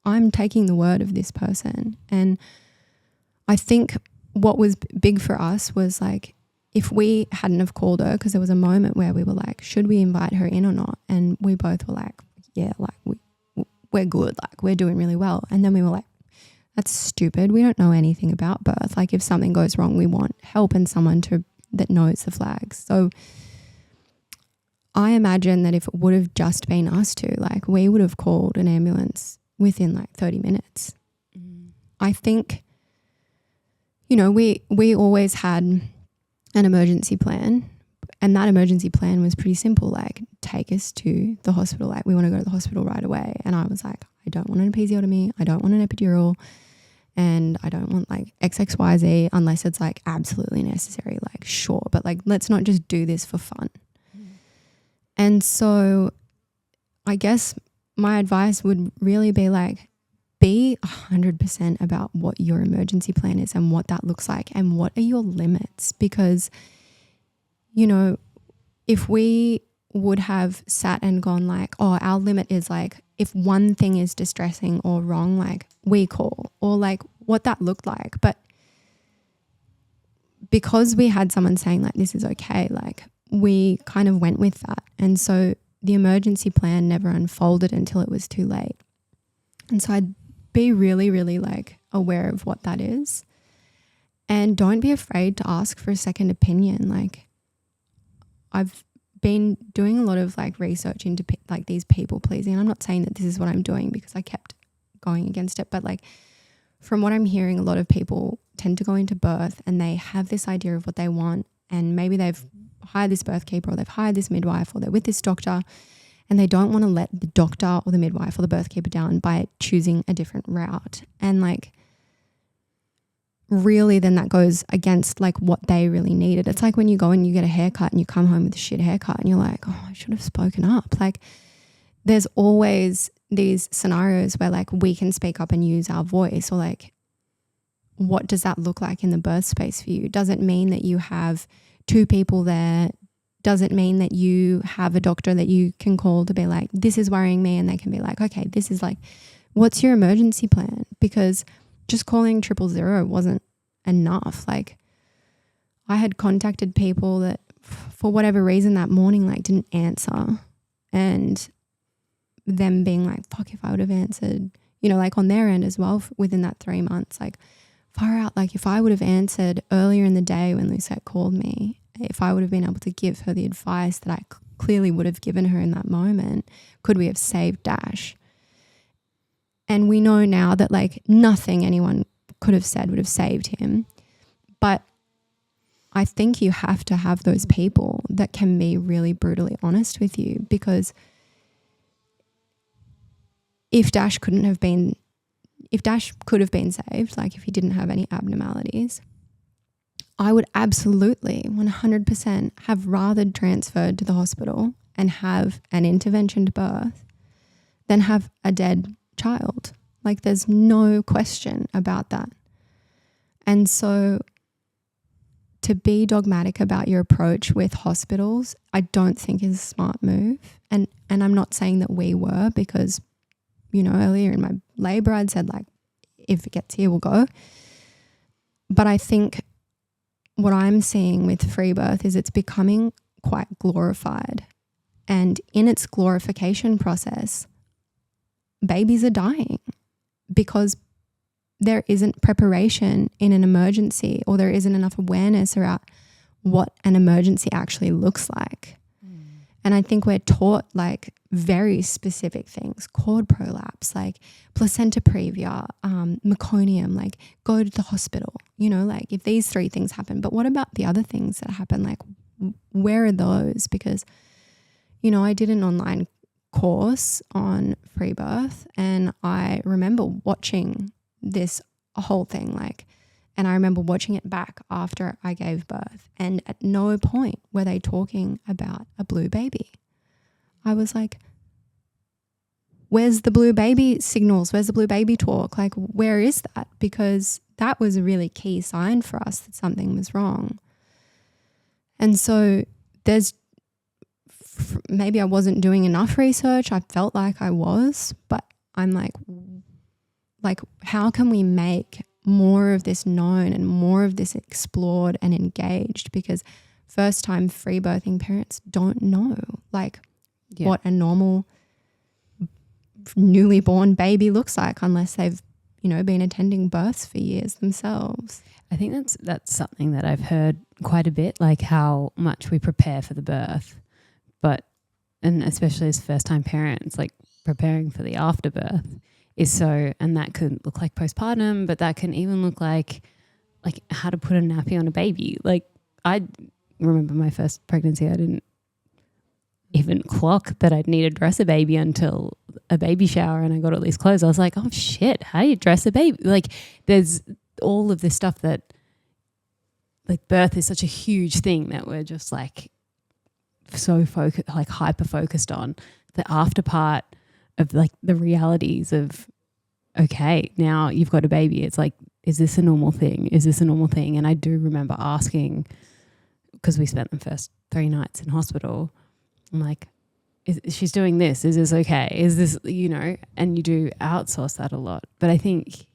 I'm taking the word of this person. And I think what was big for us was like, if we hadn't have called her, because there was a moment where we were like, should we invite her in or not? And we both were like, yeah, like we're good. Like we're doing really well. And then we were like, that's stupid. We don't know anything about birth. Like if something goes wrong, we want help and someone that knows the flags. So I imagine that if it would have just been us two, like we would have called an ambulance within like 30 minutes. I think, you know, we always had an emergency plan, and that emergency plan was pretty simple, like take us to the hospital. Like we want to go to the hospital right away. And I was like, I don't want an episiotomy. I don't want an epidural. And I don't want like XXYZ unless it's like absolutely necessary. Like sure, but like let's not just do this for fun. And so I guess my advice would really be like, be 100% about what your emergency plan is and what that looks like and what are your limits. Because, you know, if we would have sat and gone like, oh, our limit is like, if one thing is distressing or wrong, like we call, or like what that looked like. But because we had someone saying like, this is okay, like we kind of went with that. And so the emergency plan never unfolded until it was too late. And so I'd be really, really like aware of what that is. And don't be afraid to ask for a second opinion. Like I've been doing a lot of like research into like these people pleasing. And I'm not saying that this is what I'm doing because I kept going against it. But like from what I'm hearing, a lot of people tend to go into birth and they have this idea of what they want. And maybe they've hired this birth keeper or they've hired this midwife or they're with this doctor, and they don't want to let the doctor or the midwife or the birth keeper down by choosing a different route. And like really then that goes against like what they really needed. It's like when you go and you get a haircut and you come home with a shit haircut and you're like, oh, I should have spoken up. Like there's always these scenarios where like we can speak up and use our voice, or like what does that look like in the birth space for you? Does it mean that you have two people there? Does it mean that you have a doctor that you can call to be like, this is worrying me, and they can be like, okay, this is like, what's your emergency plan? Because just calling 000 wasn't enough. Like I had contacted people that for whatever reason that morning like didn't answer, and them being like, fuck, if I would have answered, you know, like on their end as well within that 3 months, like far out, like if I would have answered earlier in the day when Lucette called me, if I would have been able to give her the advice that I clearly would have given her in that moment, could we have saved Dash? And we know now that like nothing anyone could have said would have saved him. But I think you have to have those people that can be really brutally honest with you, because if Dash could have been saved, like if he didn't have any abnormalities, I would absolutely 100% have rather transferred to the hospital and have an intervention to birth than have a dead child. Like there's no question about that. And so to be dogmatic about your approach with hospitals, I don't think is a smart move. And I'm not saying that we were, because, you know, earlier in my labour I'd said like, if it gets here, we'll go. But I think what I'm seeing with free birth is it's becoming quite glorified. And in its glorification process, babies are dying because there isn't preparation in an emergency, or there isn't enough awareness around what an emergency actually looks like. And I think we're taught like very specific things, cord prolapse, like placenta previa, meconium, like go to the hospital, you know, like if these 3 things happen. But what about the other things that happen? Like where are those? Because, you know, I did an online course on free birth, and I remember watching this whole thing, like, and I remember watching it back after I gave birth, and at no point were they talking about a blue baby. I was like, where's the blue baby signals? Where's the blue baby talk? Like, where is that? Because that was a really key sign for us that something was wrong. And so there's, maybe I wasn't doing enough research. I felt like I was, but I'm like, how can we make more of this known and more of this explored and engaged? Because first time free birthing parents don't know like what a normal newly born baby looks like unless they've, you know, been attending births for years themselves.
I think that's something that I've heard quite a bit, like how much we prepare for the birth, and especially as first time parents, like preparing for the afterbirth is so, and that could look like postpartum, but that can even look like how to put a nappy on a baby. Like I remember my first pregnancy, I didn't even clock that I'd need to dress a baby until a baby shower, and I got all these clothes. I was like, oh shit, how do you dress a baby? Like there's all of this stuff that, like birth is such a huge thing that we're just like so focused, like hyper focused on the after part of like the realities of, okay, now you've got a baby. It's like, is this a normal thing? Is this a normal thing? And I do remember asking, because we spent the first 3 nights in hospital, I'm like, she's doing this. Is this okay? Is this, you know, and you do outsource that a lot. But I think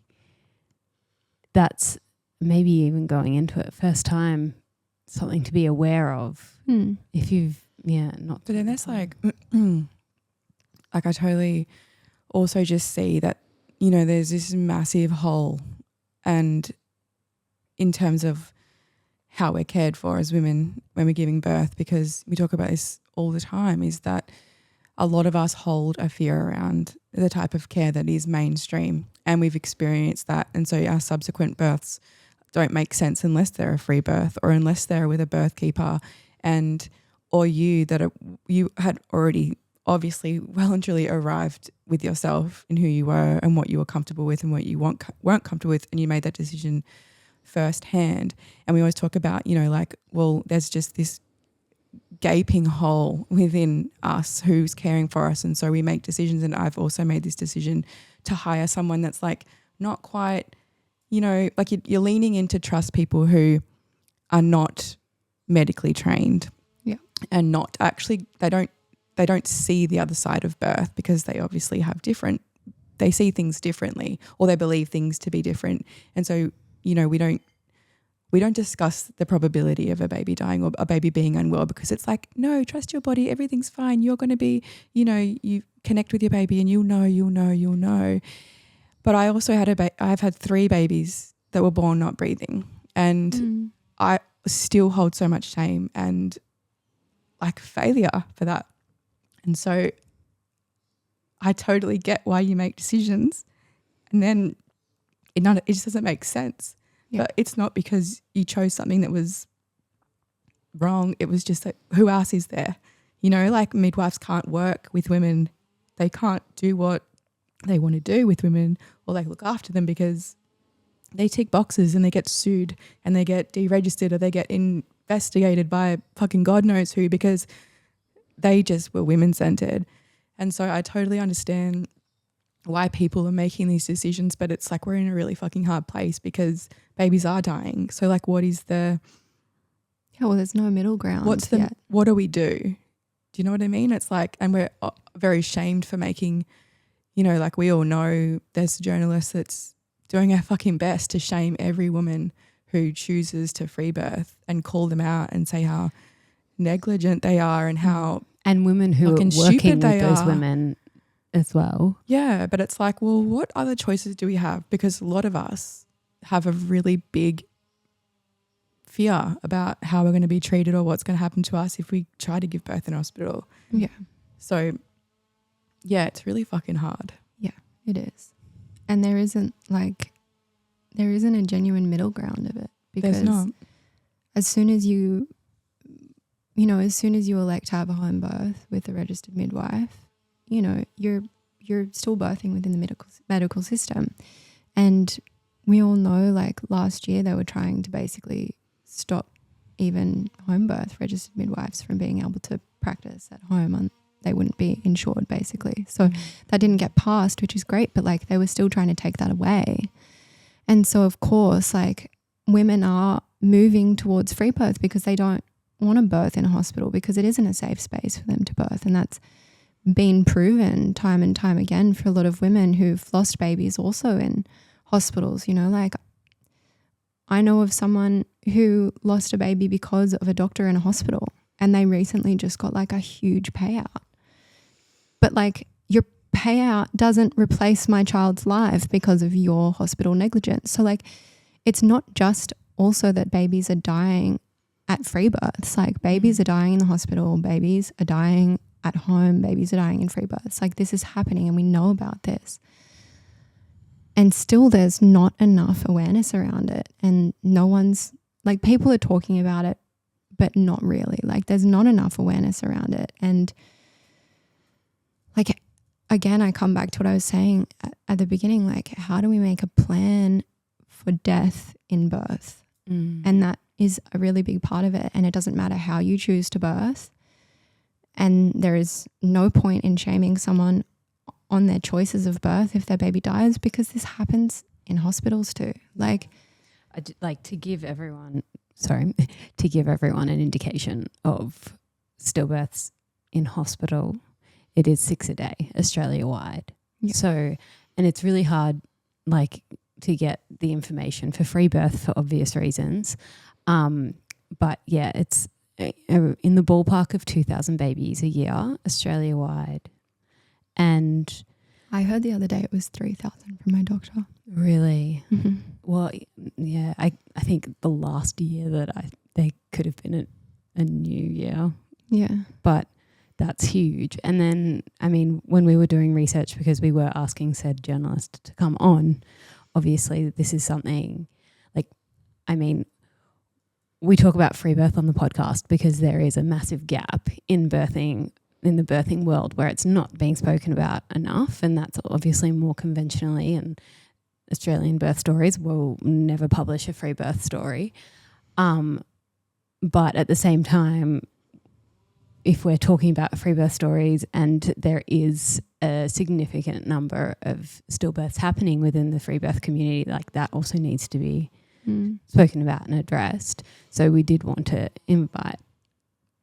that's maybe even going into it first time, something to be aware of. If you've, not.
But then there's like I totally also just see that, you know, there's this massive hole, and in terms of how we're cared for as women when we're giving birth, because we talk about this all the time, is that a lot of us hold a fear around the type of care that is mainstream, and we've experienced that. And so our subsequent births don't make sense unless they're a free birth or unless they're with a birth keeper, or you had already obviously well and truly arrived with yourself and who you were and what you were comfortable with and what you weren't comfortable with, and you made that decision firsthand. And we always talk about, you know, like, well, there's just this gaping hole within us who's caring for us, and so we make decisions. And I've also made this decision to hire someone that's like not quite, you know, like you're leaning in to trust people who are not medically trained, and not actually, they don't see the other side of birth, because they obviously they see things differently, or they believe things to be different. And so, you know, we don't discuss the probability of a baby dying or a baby being unwell, because it's like, no, trust your body, everything's fine. You're going to be, you know, you connect with your baby and you'll know. But I also I've had 3 babies that were born not breathing, and I still hold so much shame and like failure for that. And so I totally get why you make decisions, and then it just doesn't make sense. Yeah. But it's not because you chose something that was wrong. It was just that who else is there? You know, like midwives can't work with women. They can't do what they want to do with women, or they look after them because they tick boxes and they get sued and they get deregistered or they get investigated by fucking God knows who because they just were women-centered. And so I totally understand why people are making these decisions, but it's like we're in a really fucking hard place because babies are dying. So like what is the...
Yeah, well, there's no middle ground.
What do we do? Do you know what I mean? It's like, and we're very shamed for making, you know, like we all know there's a journalist that's doing her fucking best to shame every woman who chooses to free birth and call them out and say how negligent they are and how
and women who are working with those women as well.
Yeah, but it's like, well, what other choices do we have? Because a lot of us have a really big fear about how we're going to be treated or what's going to happen to us if we try to give birth in hospital.
Yeah.
So, yeah, it's really fucking hard.
Yeah, it is. And there isn't a genuine middle ground of it, because
there's not.
As soon as you elect to have a home birth with a registered midwife, you know, you're still birthing within the medical system. And we all know, like last year they were trying to basically stop even home birth registered midwives from being able to practice at home, and they wouldn't be insured basically. So that didn't get passed, which is great, but like they were still trying to take that away. And so of course, like women are moving towards free birth because they don't want to birth in a hospital because it isn't a safe space for them to birth. And that's been proven time and time again for a lot of women who've lost babies also in hospitals. You know, like I know of someone who lost a baby because of a doctor in a hospital, and they recently just got like a huge payout. But like your payout doesn't replace my child's life because of your hospital negligence. So like it's not just also that babies are dying at free births. Like babies are dying in the hospital, babies are dying at home, babies are dying in free births. Like this is happening and we know about this. And still there's not enough awareness around it. And no one's, like people are talking about it, but not really. Like there's not enough awareness around it. And like, again, I come back to what I was saying at the beginning, like how do we make a plan for death in birth? And that is a really big part of it. And it doesn't matter how you choose to birth. And there is no point in shaming someone on their choices of birth if their baby dies, because this happens in hospitals too. Like,
to give everyone an indication of stillbirths in hospital, it is 6 a day, Australia-wide. Yeah. So, and it's really hard, like, to get the information for free birth for obvious reasons. But yeah, it's in the ballpark of 2,000 babies a year, Australia-wide. And
I heard the other day it was 3,000 from my doctor.
Really? Mm-hmm. Well, yeah, I think the last year that they could have been a new year.
Yeah.
But that's huge. And then, I mean, when we were doing research, because we were asking said journalist to come on, obviously this is something like, I mean, we talk about free birth on the podcast because there is a massive gap in birthing, in the birthing world, where it's not being spoken about enough. And that's obviously more conventionally, and Australian birth stories will never publish a free birth story. But at the same time, if we're talking about free birth stories and there is a significant number of stillbirths happening within the free birth community, like that also needs to be spoken about and addressed. So we did want to invite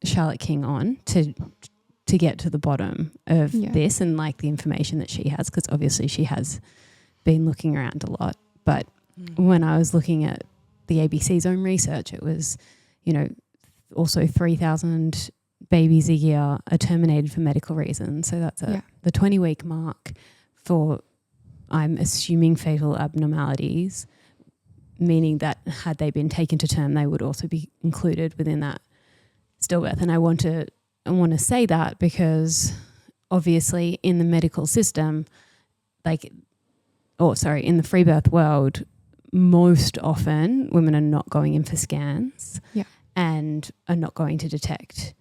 Charlotte King on to get to the bottom of this and like the information that she has, because obviously she has been looking around a lot. But when I was looking at the ABC's own research, it was, you know, also 3,000 babies a year are terminated for medical reasons. So that's the 20-week mark for, I'm assuming, fatal abnormalities, meaning that had they been taken to term, they would also be included within that stillbirth. And I want to say that because obviously in the medical system, in the free birth world, most often women are not going in for scans and are not going to detect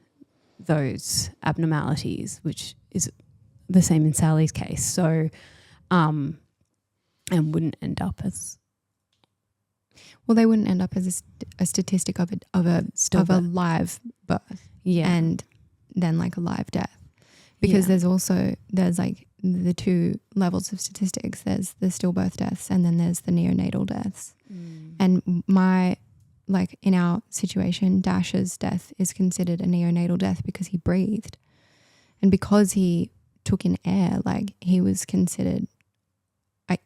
those abnormalities, which is the same in Sally's case. So and wouldn't end up as.
Well, they wouldn't end up as a statistic of a live birth, and then like a live death, because there's like the two levels of statistics. There's the stillbirth deaths, and then there's the neonatal deaths. And like in our situation, Dash's death is considered a neonatal death because he breathed, and because he took in air, like he was considered.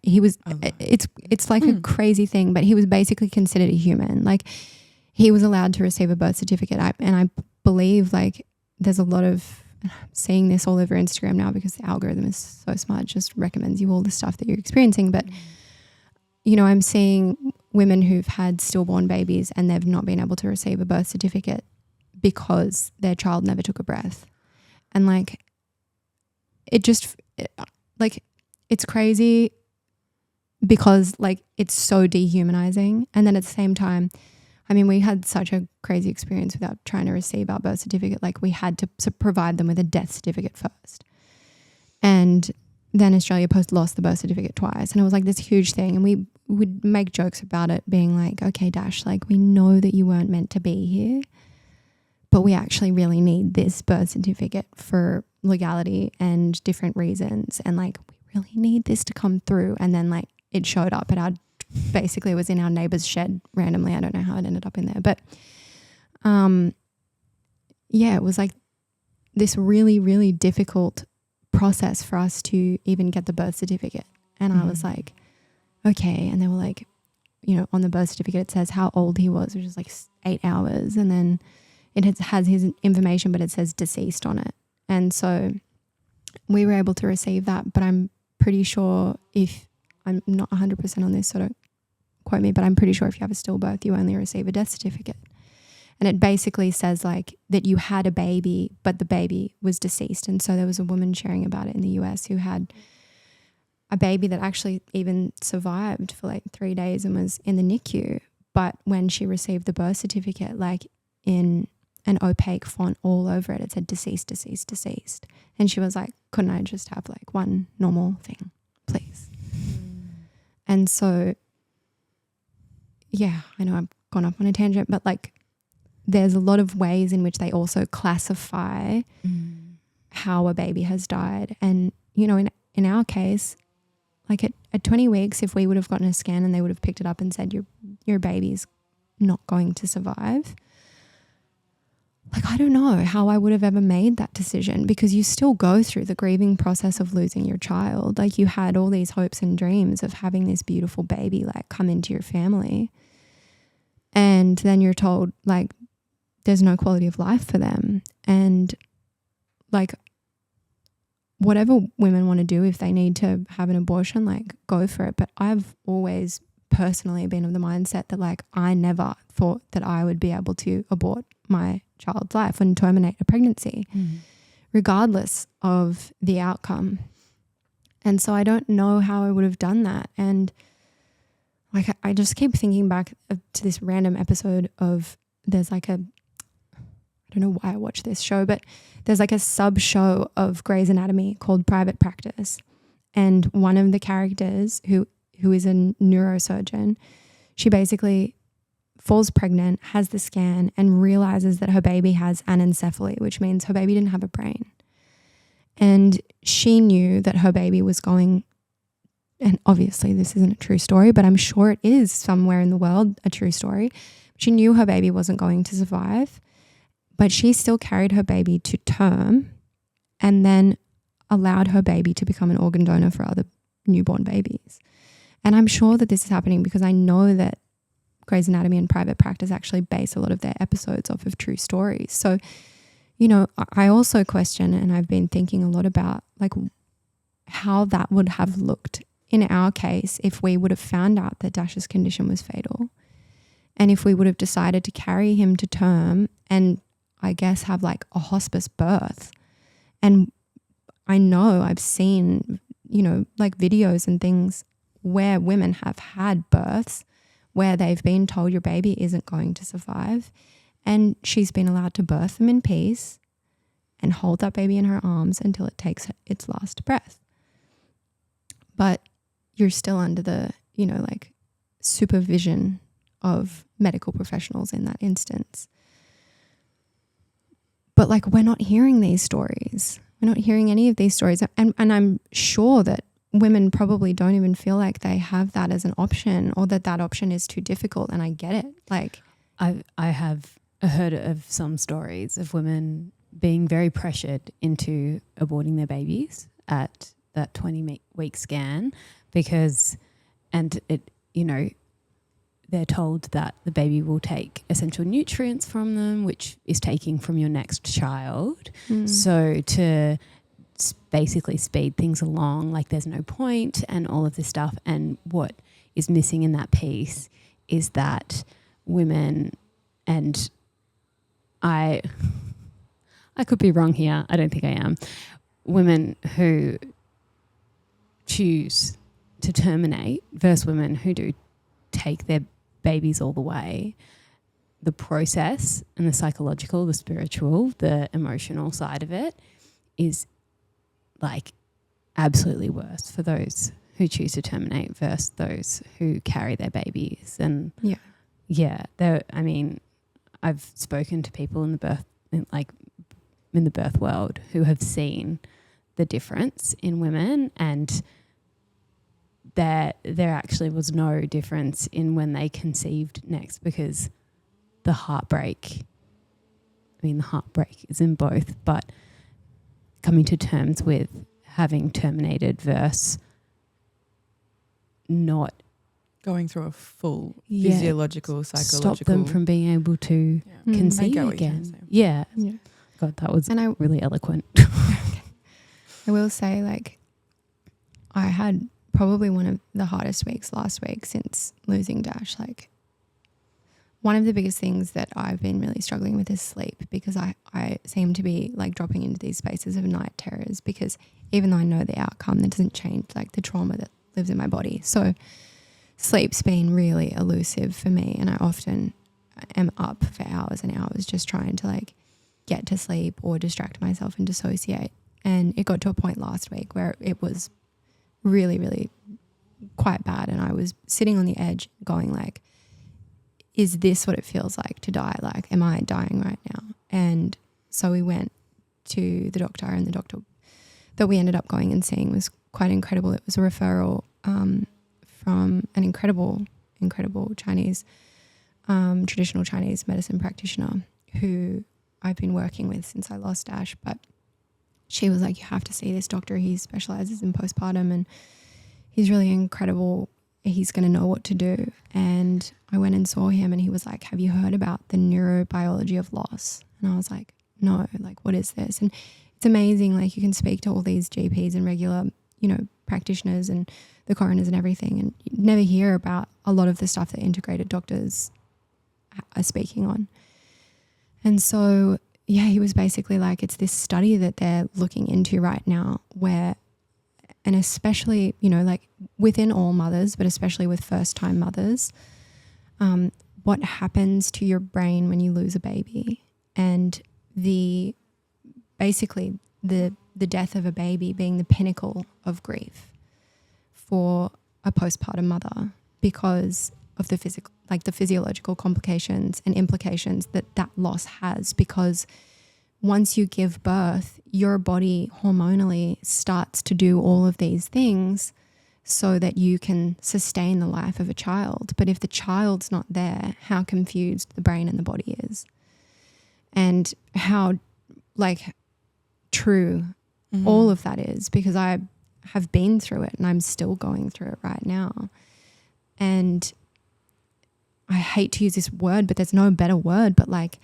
It's like a crazy thing, but he was basically considered a human. Like he was allowed to receive a birth certificate. And I believe like there's a lot of seeing this all over Instagram now because the algorithm is so smart, just recommends you all the stuff that you're experiencing. But, you know, I'm seeing women who've had stillborn babies and they've not been able to receive a birth certificate because their child never took a breath. And like, it's crazy because like it's so dehumanizing. And then at the same time, I mean, we had such a crazy experience without trying to receive our birth certificate. Like we had to provide them with a death certificate first. And then Australia Post lost the birth certificate twice. And it was like this huge thing. And we would make jokes about it being like, okay, Dash, like we know that you weren't meant to be here, but we actually really need this birth certificate for legality and different reasons. And like, we really need this to come through. And then like it showed up at basically it was in our neighbor's shed randomly. I don't know how it ended up in there, but it was like this really, really difficult process for us to even get the birth certificate. And I was like, okay. And they were like, you know, on the birth certificate, it says how old he was, which is like 8 hours. And then it has his information, but it says deceased on it. And so we were able to receive that, but I'm pretty sure I'm not 100% on this, so don't quote me, but I'm pretty sure if you have a stillbirth, you only receive a death certificate. And it basically says like that you had a baby, but the baby was deceased. And so there was a woman sharing about it in the US who had a baby that actually even survived for like 3 days and was in the NICU. But when she received the birth certificate, like in an opaque font all over it, it said deceased, deceased, deceased. And she was like, couldn't I just have like one normal thing, please? And so, yeah, I know I've gone off on a tangent, but like there's a lot of ways in which they also classify how a baby has died. And, you know, in our case, like at 20 weeks, if we would have gotten a scan and they would have picked it up and said your baby's not going to survive, like I don't know how I would have ever made that decision, because you still go through the grieving process of losing your child. Like you had all these hopes and dreams of having this beautiful baby like come into your family, and then you're told like there's no quality of life for them. And like whatever women want to do, if they need to have an abortion, like go for it. But I've always personally been of the mindset that like I never thought that I would be able to abort my child's life and terminate a pregnancy regardless of the outcome. And so I don't know how I would have done that. And like I just keep thinking back to this random episode of there's like I don't know why I watch this show, but there's like a sub show of Grey's Anatomy called Private Practice. And one of the characters who is a neurosurgeon, she basically falls pregnant, has the scan, and realizes that her baby has anencephaly, which means her baby didn't have a brain. And she knew that her baby was going, and obviously this isn't a true story, but I'm sure it is somewhere in the world a true story. She knew her baby wasn't going to survive, but she still carried her baby to term and then allowed her baby to become an organ donor for other newborn babies. And I'm sure that this is happening because I know that Grey's Anatomy and Private Practice actually base a lot of their episodes off of true stories. So, you know, I also question, and I've been thinking a lot about like how that would have looked in our case if we would have found out that Dash's condition was fatal, and if we would have decided to carry him to term and I guess have like a hospice birth. And I know I've seen, you know, like videos and things where women have had births where they've been told your baby isn't going to survive, and she's been allowed to birth them in peace and hold that baby in her arms until it takes its last breath. but you're still under the, you know, like supervision of medical professionals in that instance. But like, we're not hearing these stories. We're not hearing any of these stories. And I'm sure that women probably don't even feel like they have that as an option, or that option is too difficult. And I get it. Like,
I have heard of some stories of women being very pressured into aborting their babies at that 20-week scan because, and it, you know, they're told that the baby will take essential nutrients from them, which is taking from your next child. So to basically speed things along, like there's no point and all of this stuff. And what is missing in that piece is that women, and I could be wrong here, I don't think I am, women who choose to terminate versus women who do take their babies all the way, the process and the psychological, the spiritual, the emotional side of it is like absolutely worse for those who choose to terminate versus those who carry their babies. And I mean, I've spoken to people in the birth world who have seen the difference in women, and there actually was no difference in when they conceived next, because the heartbreak is in both, but coming to terms with having terminated versus not
going through a full physiological, psychological,
stop them from being able to conceive again. Yeah. God, that was really eloquent.
I will say, like, I had probably one of the hardest weeks last week since losing Dash. Like, one of the biggest things that I've been really struggling with is sleep, because I seem to be like dropping into these spaces of night terrors, because even though I know the outcome, that doesn't change like the trauma that lives in my body. So sleep's been really elusive for me, and I often am up for hours and hours just trying to like get to sleep or distract myself and dissociate. And it got to a point last week where it was really, really quite bad, and I was sitting on the edge going like, is this what it feels like to die? Like, am I dying right now? And so we went to the doctor, and the doctor that we ended up going and seeing was quite incredible. It was a referral from an incredible Chinese, traditional Chinese medicine practitioner who I've been working with since I lost Dash. But she was like, you have to see this doctor. He specializes in postpartum and he's really incredible. He's going to know what to do. And I went and saw him, and he was like, have you heard about the neurobiology of loss? And I was like, no, like, what is this? And it's amazing. Like, you can speak to all these GPs and regular, you know, practitioners and the coroners and everything, and you never hear about a lot of the stuff that integrated doctors are speaking on. And so, yeah, he was basically like, it's this study that they're looking into right now where, and especially, you know, like within all mothers, but especially with first-time mothers, what happens to your brain when you lose a baby, and basically the death of a baby being the pinnacle of grief for a postpartum mother, because of the physiological complications and implications that loss has. Because once you give birth, your body hormonally starts to do all of these things so that you can sustain the life of a child. But if the child's not there, how confused the brain and the body is, and how like true all of that is, because I have been through it and I'm still going through it right now. And I hate to use this word, but there's no better word, but like,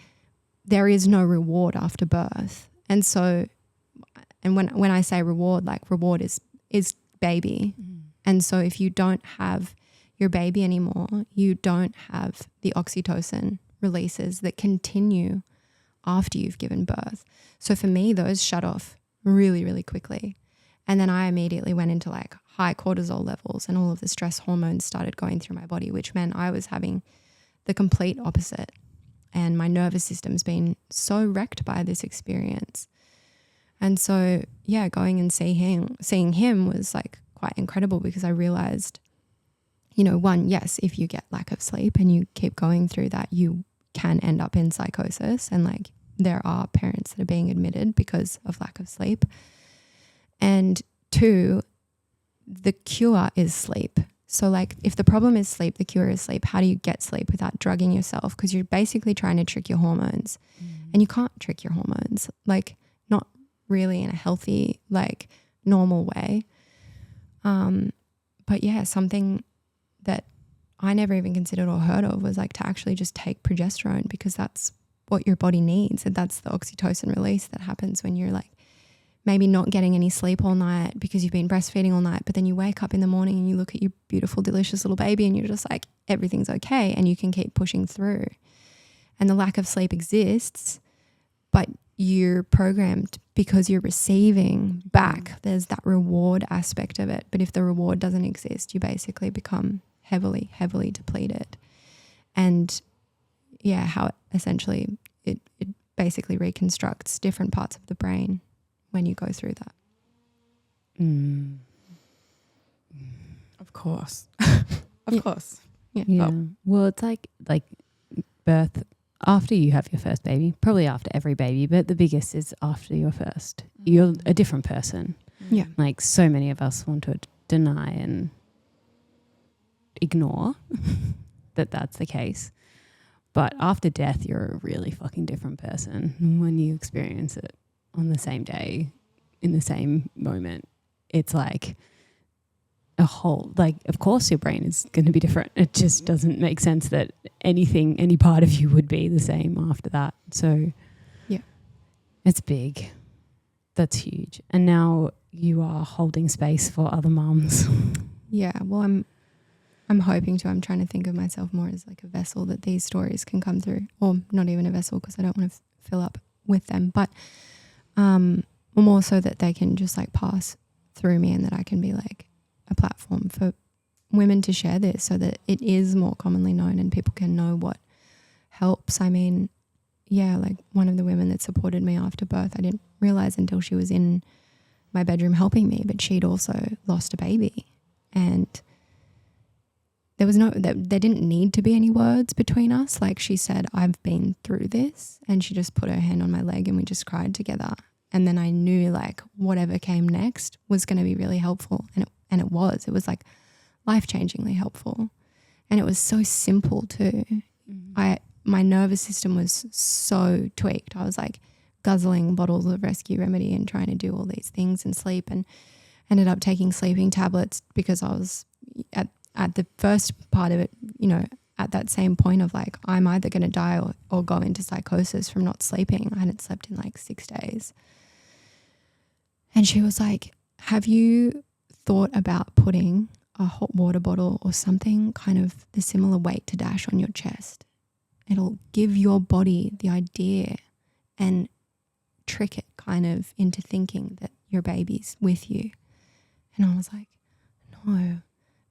there is no reward after birth. And so, and when I say reward, like reward is baby. And so if you don't have your baby anymore, you don't have the oxytocin releases that continue after you've given birth. So for me, those shut off really, really quickly. And then I immediately went into like high cortisol levels, and all of the stress hormones started going through my body, which meant I was having the complete opposite. And my nervous system's been so wrecked by this experience. And so, yeah, going and seeing him was like quite incredible because I realized, you know, one, yes, if you get lack of sleep and you keep going through that, you can end up in psychosis. And like there are parents that are being admitted because of lack of sleep. And two, the cure is sleep. So like if the problem is sleep, the cure is sleep. How do you get sleep without drugging yourself? Because you're basically trying to trick your hormones and you can't trick your hormones, like not really in a healthy, like normal way. But yeah, something that I never even considered or heard of was like to actually just take progesterone, because that's what your body needs. And that's the oxytocin release that happens when you're like maybe not getting any sleep all night because you've been breastfeeding all night, but then you wake up in the morning and you look at your beautiful, delicious little baby and you're just like, everything's okay, and you can keep pushing through. And the lack of sleep exists, but you're programmed because you're receiving back. There's that reward aspect of it. But if the reward doesn't exist, you basically become heavily, heavily depleted. And yeah, how essentially it basically reconstructs different parts of the brain when you go through that.
Of course.
Yeah.
Course.
Yeah. Well, it's like birth after you have your first baby, probably after every baby, but the biggest is after your first. You're a different person.
Yeah.
Like so many of us want to deny and ignore that that's the case. But after death, you're a really fucking different person when you experience it on the same day, in the same moment. It's like a whole, like, of course your brain is going to be different. It just doesn't make sense that any part of you would be the same after that. So
yeah,
it's big. That's huge. And now you are holding space for other mums.
Yeah. Well, I'm hoping to. I'm trying to think of myself more as like a vessel that these stories can come through, or not even a vessel because I don't want to fill up with them, but more so that they can just like pass through me, and that I can be like a platform for women to share this so that it is more commonly known and people can know what helps. I mean, yeah, like one of the women that supported me after birth, I didn't realize until she was in my bedroom helping me, but she'd also lost a baby, and there didn't need to be any words between us. Like she said, I've been through this, and she just put her hand on my leg and we just cried together. And then I knew like whatever came next was going to be really helpful. And it was like life-changingly helpful. And it was so simple too. My nervous system was so tweaked. I was like guzzling bottles of Rescue Remedy and trying to do all these things and sleep, and ended up taking sleeping tablets because I was at the first part of it, you know, at that same point of like, I'm either going to die or go into psychosis from not sleeping. I hadn't slept in like 6 days. And she was like, have you thought about putting a hot water bottle or something kind of the similar weight to Dash on your chest? It'll give your body the idea and trick it kind of into thinking that your baby's with you. And I was like, no,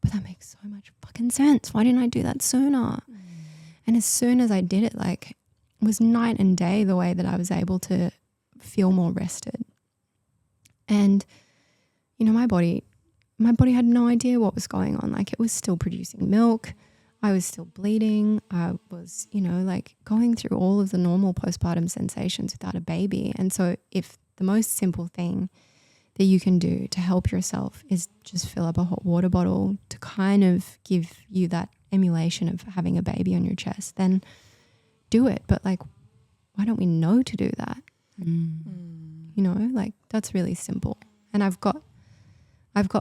but that makes so much fucking sense. Why didn't I do that sooner? And as soon as I did it, like it was night and day the way that I was able to feel more rested. And, you know, my body had no idea what was going on. Like it was still producing milk. I was still bleeding. I was, you know, like going through all of the normal postpartum sensations without a baby. And so if the most simple thing that you can do to help yourself is just fill up a hot water bottle to kind of give you that emulation of having a baby on your chest, then do it. But like, why don't we know to do that? You know, like that's really simple. And I've got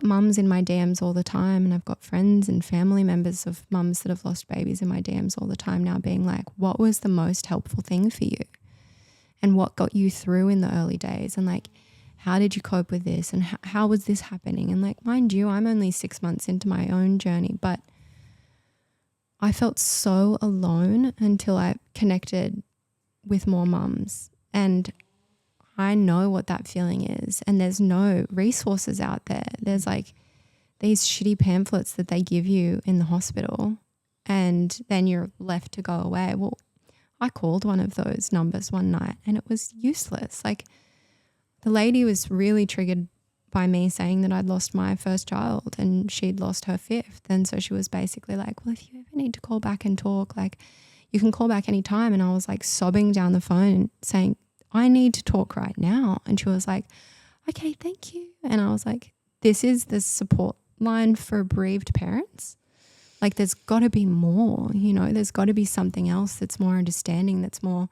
mums in my DMs all the time, and I've got friends and family members of mums that have lost babies in my DMs all the time now being like, what was the most helpful thing for you? And what got you through in the early days? And like, how did you cope with this? And how was this happening? And like, mind you, I'm only 6 months into my own journey, but I felt so alone until I connected with more mums. And I know what that feeling is. And there's no resources out there. There's like these shitty pamphlets that they give you in the hospital, and then you're left to go away. Well, I called one of those numbers one night and it was useless. Like the lady was really triggered by me saying that I'd lost my first child and she'd lost her fifth. And so she was basically like, well, if you ever need to call back and talk, like you can call back any time. And I was like sobbing down the phone saying, I need to talk right now. And she was like, okay, thank you. And I was like, this is the support line for bereaved parents. Like there's got to be more, you know, there's got to be something else that's more understanding, that's more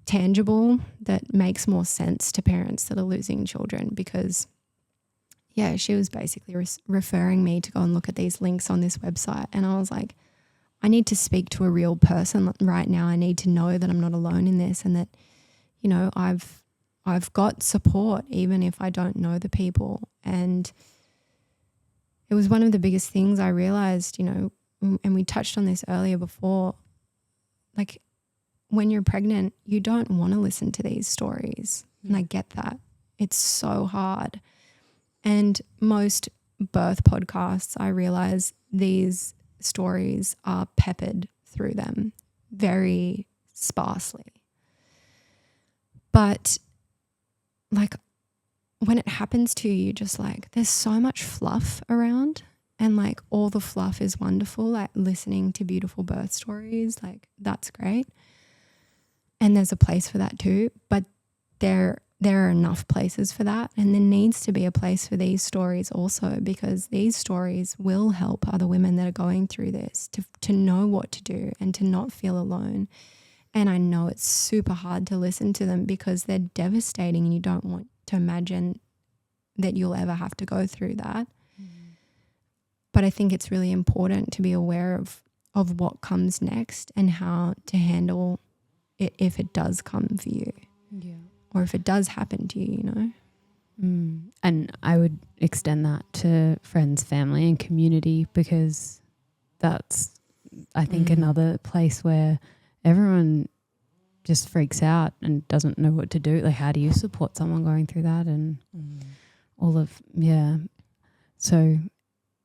tangible, that makes more sense to parents that are losing children. Because yeah, she was basically referring me to go and look at these links on this website. And I was like, I need to speak to a real person right now. I need to know that I'm not alone in this, and that, you know, I've got support even if I don't know the people. And it was one of the biggest things I realized, you know, and we touched on this earlier before, like when you're pregnant, you don't want to listen to these stories. And I get that. It's so hard. And most birth podcasts, I realize these stories are peppered through them very sparsely. But like when it happens to you, just like there's so much fluff around, and like all the fluff is wonderful, like listening to beautiful birth stories, like that's great. And there's a place for that too, but there are enough places for that, and there needs to be a place for these stories also, because these stories will help other women that are going through this to know what to do and to not feel alone. And I know it's super hard to listen to them because they're devastating, and you don't want to imagine that you'll ever have to go through that. But I think it's really important to be aware of what comes next and how to handle it if it does come for you.
Yeah.
Or if it does happen to you, you know.
And I would extend that to friends, family and community, because that's, I think, another place where everyone just freaks out and doesn't know what to do. Like, how do you support someone going through that? And all of, So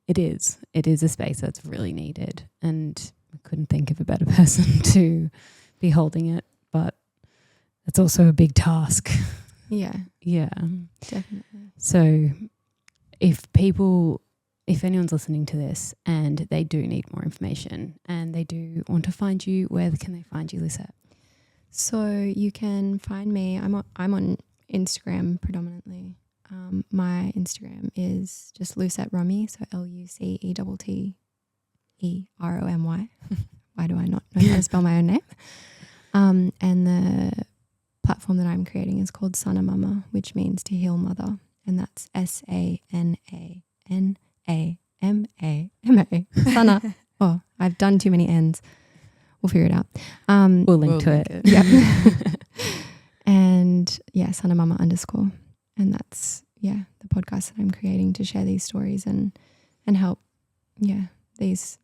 it is a space that's really needed. And I couldn't think of a better person to be holding it, but it's also a big task.
Yeah.
Yeah.
Definitely.
So if anyone's listening to this and they do need more information and they do want to find you, where can they find you, Lucette?
So you can find me. I'm on Instagram predominantly. My Instagram is just Lucette Romy, so LucetteRomy. Why do I not know how to spell my own name? And the platform that I'm creating is called Sana Mama, which means to heal mother, and that's SANANAMA. Sana. Oh, I've done too many N's. We'll figure it out.
We'll link to it.
Yeah. And yeah, Sana Mama _. And that's the podcast that I'm creating to share these stories and help these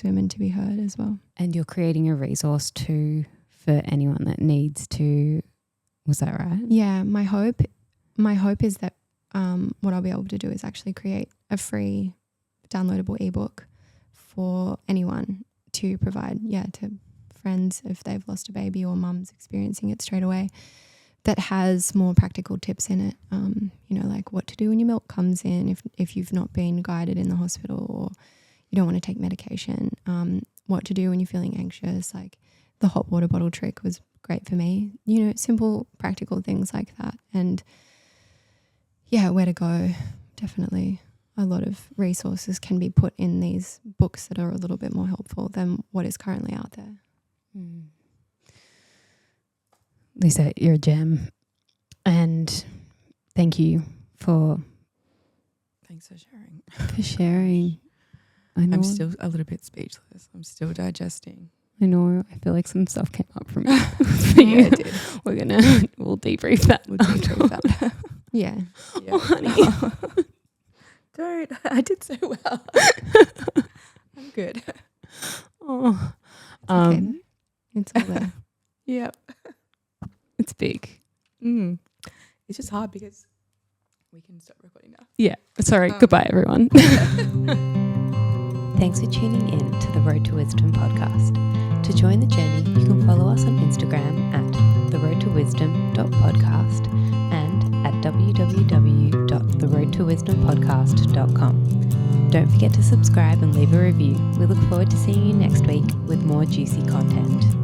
women to be heard as well.
And you're creating a resource too for anyone that needs to. Was that right?
Yeah, my hope is that what I'll be able to do is actually create a free downloadable ebook for anyone to provide to friends if they've lost a baby or mums experiencing it straight away, that has more practical tips in it. Like what to do when your milk comes in if you've not been guided in the hospital or you don't want to take medication, what to do when you're feeling anxious, like the hot water bottle trick was great for me, simple practical things like that. And where to go, definitely a lot of resources can be put in these books that are a little bit more helpful than what is currently out there.
Lisa, you're a gem, and thank you for
Thanks for sharing.
I know.
I'm still a little bit speechless. I'm still digesting.
I know. I feel like some stuff came up from you.
Yeah, it did.
We'll debrief that.
Yeah.
Oh, honey.
Don't. I did so well. I'm good.
Oh.
Okay. It's all there.
Yep.
It's big.
It's just hard because we can stop recording now.
Yeah. Sorry. Goodbye, everyone. Thanks for tuning in to the Road to Wisdom podcast. To join the journey, you can follow us on Instagram at theroadtowisdom.podcast and at www.theroadtowisdom.com. roadtowisdompodcast.com. Don't forget to subscribe and leave a review. We look forward to seeing you next week with more juicy content.